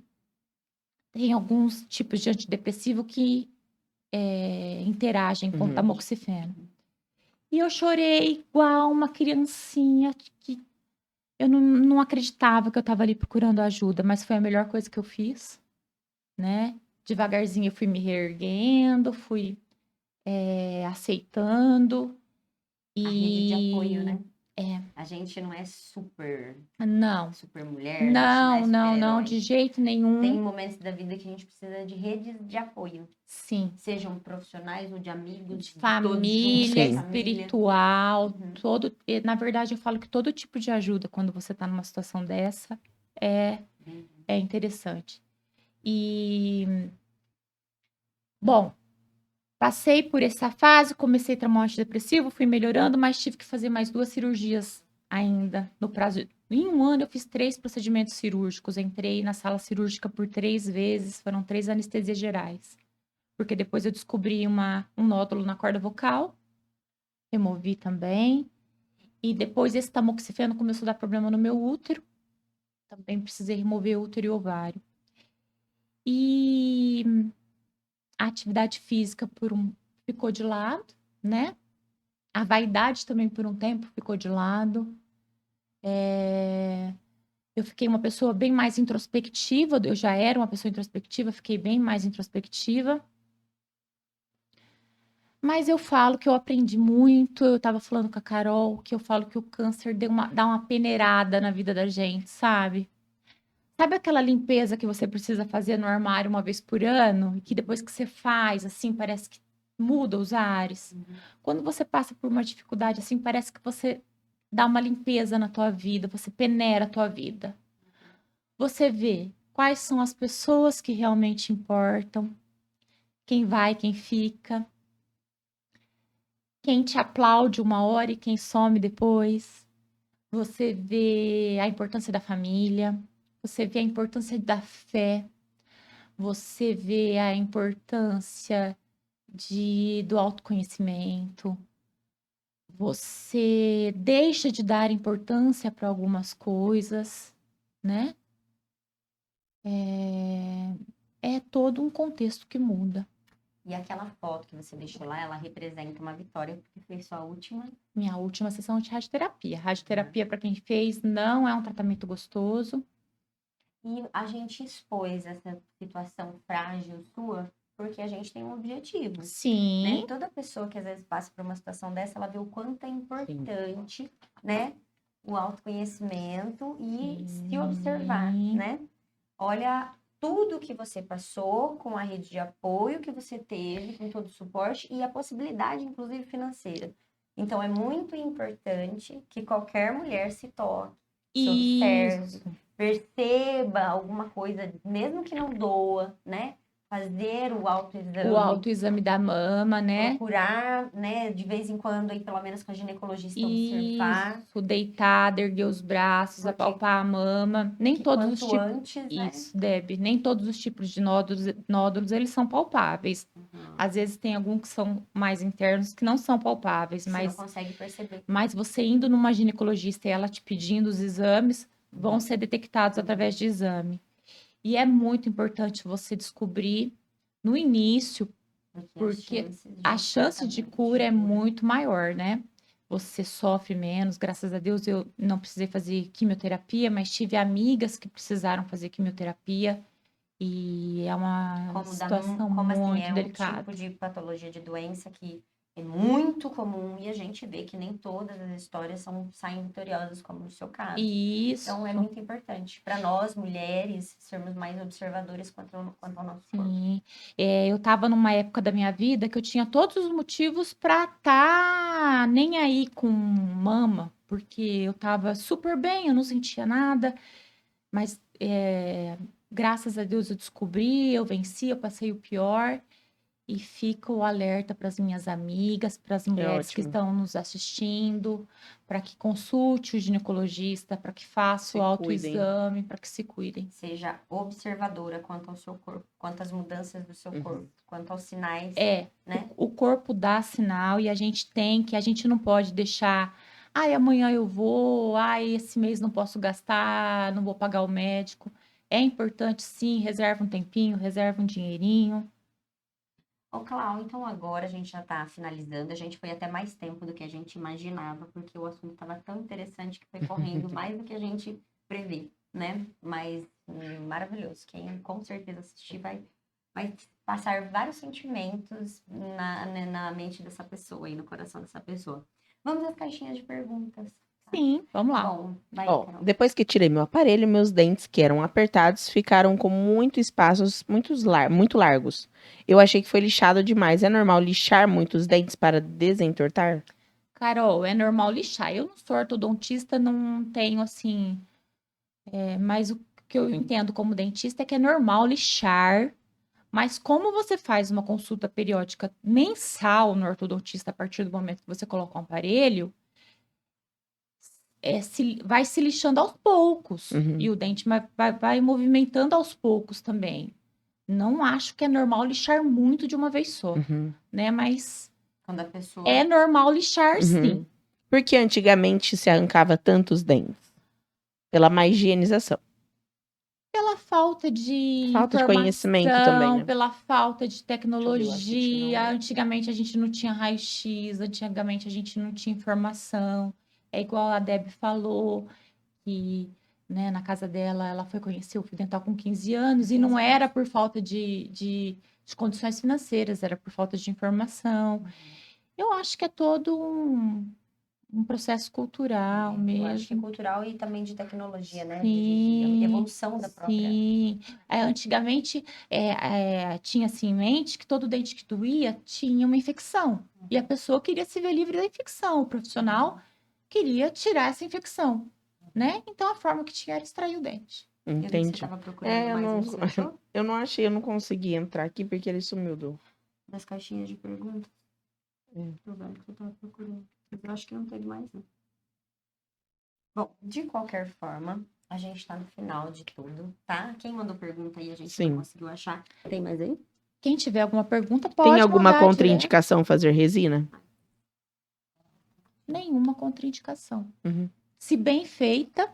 tem alguns tipos de antidepressivo que interagem com tamoxifeno. E eu chorei igual uma criancinha que eu não acreditava que eu estava ali procurando ajuda, mas foi a melhor coisa que eu fiz, né? Devagarzinho eu fui me reerguendo, fui aceitando. A rede de apoio, né? A gente não é super Não, mulher, a gente não é não, super-herói. de jeito nenhum. Tem momentos da vida que a gente precisa de redes de apoio. Sim. Sejam profissionais ou de amigos. De todos família, juntos, espiritual, Uhum. na verdade, eu falo que todo tipo de ajuda, quando você está numa situação dessa, é interessante. E, bom, passei por essa fase, comecei trauma antidepressivo, fui melhorando, mas tive que fazer mais 2 cirurgias ainda, no prazo. Em um ano, eu fiz 3 procedimentos cirúrgicos. Entrei na sala cirúrgica por 3 vezes, foram 3 anestesias gerais. Porque depois eu descobri um nódulo na corda vocal, removi também. E depois esse tamoxifeno começou a dar problema no meu útero. Também precisei remover o útero e o ovário. E a atividade física ficou de lado, né? A vaidade também por um tempo ficou de lado. Eu fiquei uma pessoa bem mais introspectiva. Eu já era uma pessoa introspectiva, fiquei bem mais introspectiva. Mas eu falo que eu aprendi muito. Eu tava falando com a Carol que eu falo que o câncer dá uma peneirada na vida da gente, sabe? Sabe aquela limpeza que você precisa fazer no armário uma vez por ano? E que depois que você faz, assim, parece que muda os ares? Quando você passa por uma dificuldade, assim, parece que você dá uma limpeza na tua vida, você peneira a tua vida. Você vê quais são as pessoas que realmente importam, quem vai, quem fica, quem te aplaude uma hora e quem some depois. Você vê a importância da família, você vê a importância da fé, você vê a importância do autoconhecimento, você deixa de dar importância para algumas coisas, né? É todo um contexto que muda. E aquela foto que você deixou lá, ela representa uma vitória, porque foi sua última. Minha última sessão de radioterapia. Radioterapia, para quem fez, não é um tratamento gostoso. E a gente expôs essa situação frágil sua, porque a gente tem um objetivo. Sim. Né? Toda pessoa que às vezes passa por uma situação dessa, ela vê o quanto é importante, né? O autoconhecimento e se observar, né? Olha tudo que você passou com a rede de apoio que você teve, com todo o suporte e a possibilidade, inclusive, financeira. Então, é muito importante que qualquer mulher se toque, se observe, perceba alguma coisa, mesmo que não doa, né? Fazer o autoexame. O autoexame da mama, né? Procurar, né, de vez em quando, aí, pelo menos com a ginecologista, observar. Isso, deitar, erguer os braços, Porque apalpar a mama. Nem todos os tipos. Antes, né? Isso, Deb. Nem todos os tipos de nódulos eles são palpáveis. Às vezes tem alguns que são mais internos que não são palpáveis, Você mas não consegue perceber. Mas você indo numa ginecologista e ela te pedindo os exames, vão ser detectados através de exame. E é muito importante você descobrir no início, porque a chance de cura é muito maior, né? Você sofre menos, graças a Deus eu não precisei fazer quimioterapia, mas tive amigas que precisaram fazer quimioterapia e é uma situação muito delicada. É um tipo de patologia de doença que é muito comum e a gente vê que nem todas as histórias saem vitoriosas, como no seu caso. Isso. Então, é muito importante para nós, mulheres, sermos mais observadoras quanto ao nosso corpo. Sim. Eu estava numa época da minha vida que eu tinha todos os motivos para estar nem aí com mama, porque eu estava super bem, eu não sentia nada, mas graças a Deus eu descobri, eu venci, eu passei o pior. E fica o alerta para as minhas amigas, para as mulheres que estão nos assistindo, para que consulte o ginecologista, para que faça o autoexame, para que se cuidem. Seja observadora quanto ao seu corpo, quanto às mudanças do seu corpo, quanto aos sinais. Né? O corpo dá sinal e a gente não pode deixar, ai, amanhã eu vou, ai, esse mês não posso gastar, não vou pagar o médico. É importante, sim, reserva um tempinho, reserva um dinheirinho. Ô, Clau, então agora a gente já está finalizando. A gente foi até mais tempo do que a gente imaginava, porque o assunto estava tão interessante que foi correndo mais do que a gente prevê, né? Mas maravilhoso. Quem com certeza assistir vai passar vários sentimentos na mente dessa pessoa e no coração dessa pessoa. Vamos às caixinhas de perguntas. Sim, vamos lá. Bom, vai, Ó, Carol. depois que tirei meu aparelho, meus dentes, que eram apertados, ficaram com muito espaços muito largos. Eu achei que foi lixado demais. É normal lixar muitos dentes para desentortar? Carol, é normal lixar. Eu não sou ortodontista, não tenho assim. Mas o que eu entendo como dentista é que é normal lixar. Mas como você faz uma consulta periódica mensal no ortodontista a partir do momento que você coloca um aparelho, vai se lixando aos poucos. Uhum. E o dente vai movimentando aos poucos também. Não acho que é normal lixar muito de uma vez só, Uhum. né? Mas Quando a pessoa... é normal lixar, Uhum. sim. Porque antigamente se arrancava tantos dentes? Pela má higienização. Pela falta de Falta de conhecimento também, né? pela falta de Deixa eu ver, eu acho que tecnologia. tinha Antigamente a gente não tinha raio-x, antigamente a gente não tinha informação. É igual a Deb falou, que, né, na casa dela, ela foi conhecer o fio dental com 15 anos, e não 15 era por falta de condições financeiras, era por falta de informação. Eu acho que é todo um processo cultural Eu acho que é mesmo. cultural e também de tecnologia, né? Sim, De evolução da própria... sim. Antigamente tinha-se em mente que todo dente que doía tinha uma infecção. E a pessoa queria se ver livre da infecção. O profissional queria tirar essa infecção, né? Então a forma que tinha era extrair o dente. Eu vi que você Entendi. estava procurando É, eu mais, não, você achou? eu não achei, eu não consegui entrar aqui porque ele sumiu do. Das caixinhas de perguntas. É. Tô vendo que você estava procurando. Mas eu acho que não teve mais, não. Bom, de qualquer forma, a gente tá no final de tudo, tá? Quem mandou pergunta aí, a gente Sim. não conseguiu achar. Tem mais aí? Quem tiver alguma pergunta, pode Tem alguma mandar direto. contraindicação fazer resina? Nenhuma contraindicação. Uhum. Se bem feita,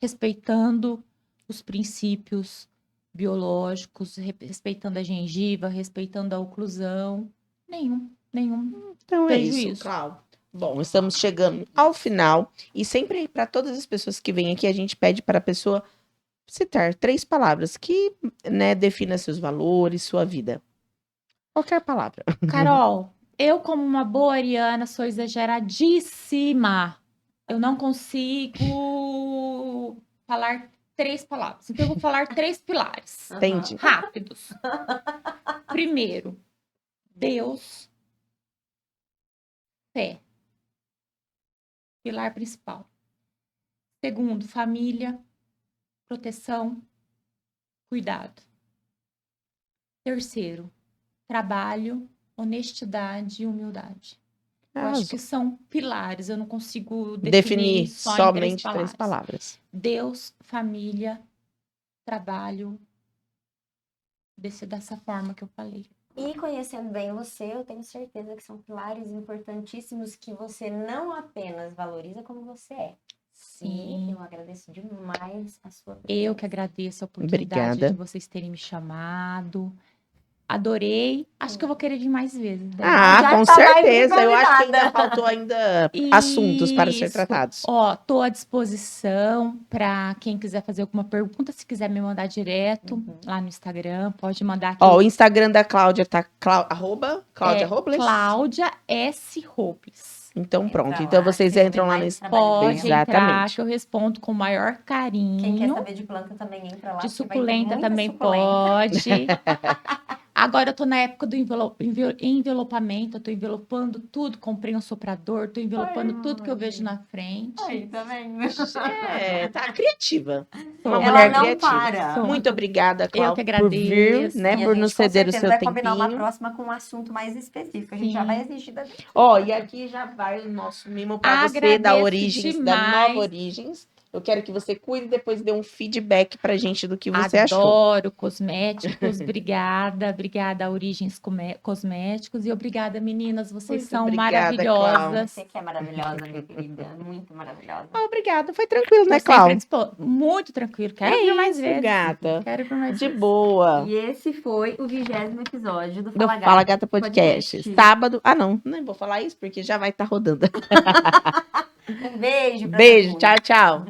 respeitando os princípios biológicos, respeitando a gengiva, respeitando a oclusão, nenhum Então é prejuízo. isso, Cláudio. Bom, estamos chegando ao final e sempre para todas as pessoas que vêm aqui, a gente pede para a pessoa citar 3 palavras que, né, defina seus valores, sua vida. Qualquer palavra. Carol, eu como uma boa ariana sou exageradíssima. Eu não consigo falar 3 palavras. Então eu vou falar 3 pilares. Entendi. Rápidos. Primeiro, Deus, fé. Pilar principal. Segundo, família, proteção, cuidado. Terceiro, trabalho, honestidade e humildade. Eu acho que são pilares, eu não consigo definir só somente em 3 palavras. Deus, família, trabalho, dessa forma que eu falei. E conhecendo bem você, eu tenho certeza que são pilares importantíssimos que você não apenas valoriza como você é. Sim. E eu agradeço demais a sua presença. Eu que agradeço a oportunidade Obrigada. de vocês terem me chamado. Adorei. Acho que eu vou querer vir mais vezes. Né? Ah, Já com tá mais certeza. Eu acho que ainda convidada. faltou assuntos para ser Isso. tratados. Ó, tô à disposição para quem quiser fazer alguma pergunta, se quiser me mandar direto lá no Instagram, pode mandar aqui. Ó, o Instagram da Cláudia tá Cláudia Robles? Cláudia S. Robles. Então pronto. Entra Então lá, vocês quer entram saber lá no mais do trabalho Pode dela. entrar, Exatamente. que eu respondo com o maior carinho. Quem quer saber de planta também entra lá. De porque vai ter suculenta muita também suculenta. pode. Agora eu tô na época do envelopamento, eu tô envelopando tudo, comprei um soprador, tô envelopando tudo que eu vejo na frente. Aí, tá vendo? É, tá criativa. Uma Sou. Ela mulher não criativa. para. Sou. Muito obrigada, Eu que Cláudia, por vir, agradeço. né? E a Por gente, nos com ceder o certeza, seu vai combinar uma tempinho. próxima com um assunto mais específico. A gente já Sim. vai exigir da... Ó, e aqui já vai o nosso mimo para você da Agradeço Origens, da Nova demais. Origens. Eu quero que você cuide e depois dê um feedback pra gente do que você achou. Adoro cosméticos. Obrigada, Origens Cosméticos. E obrigada, meninas. Vocês Muito são obrigada, maravilhosas. Você que é maravilhosa, minha querida. Muito maravilhosa. Ah, obrigada. Foi tranquilo, né, Tô sempre à Cláudia? muito tranquilo. Quero É vir mais isso, vezes. gata. Quero vir mais De vezes. boa. E esse foi o 20º episódio do Do Fala Fala Gata Gata Podcast. Sábado. Ah, não. Nem vou falar isso porque já vai estar rodando. Um beijo pra Beijo. todo mundo. Tchau, tchau.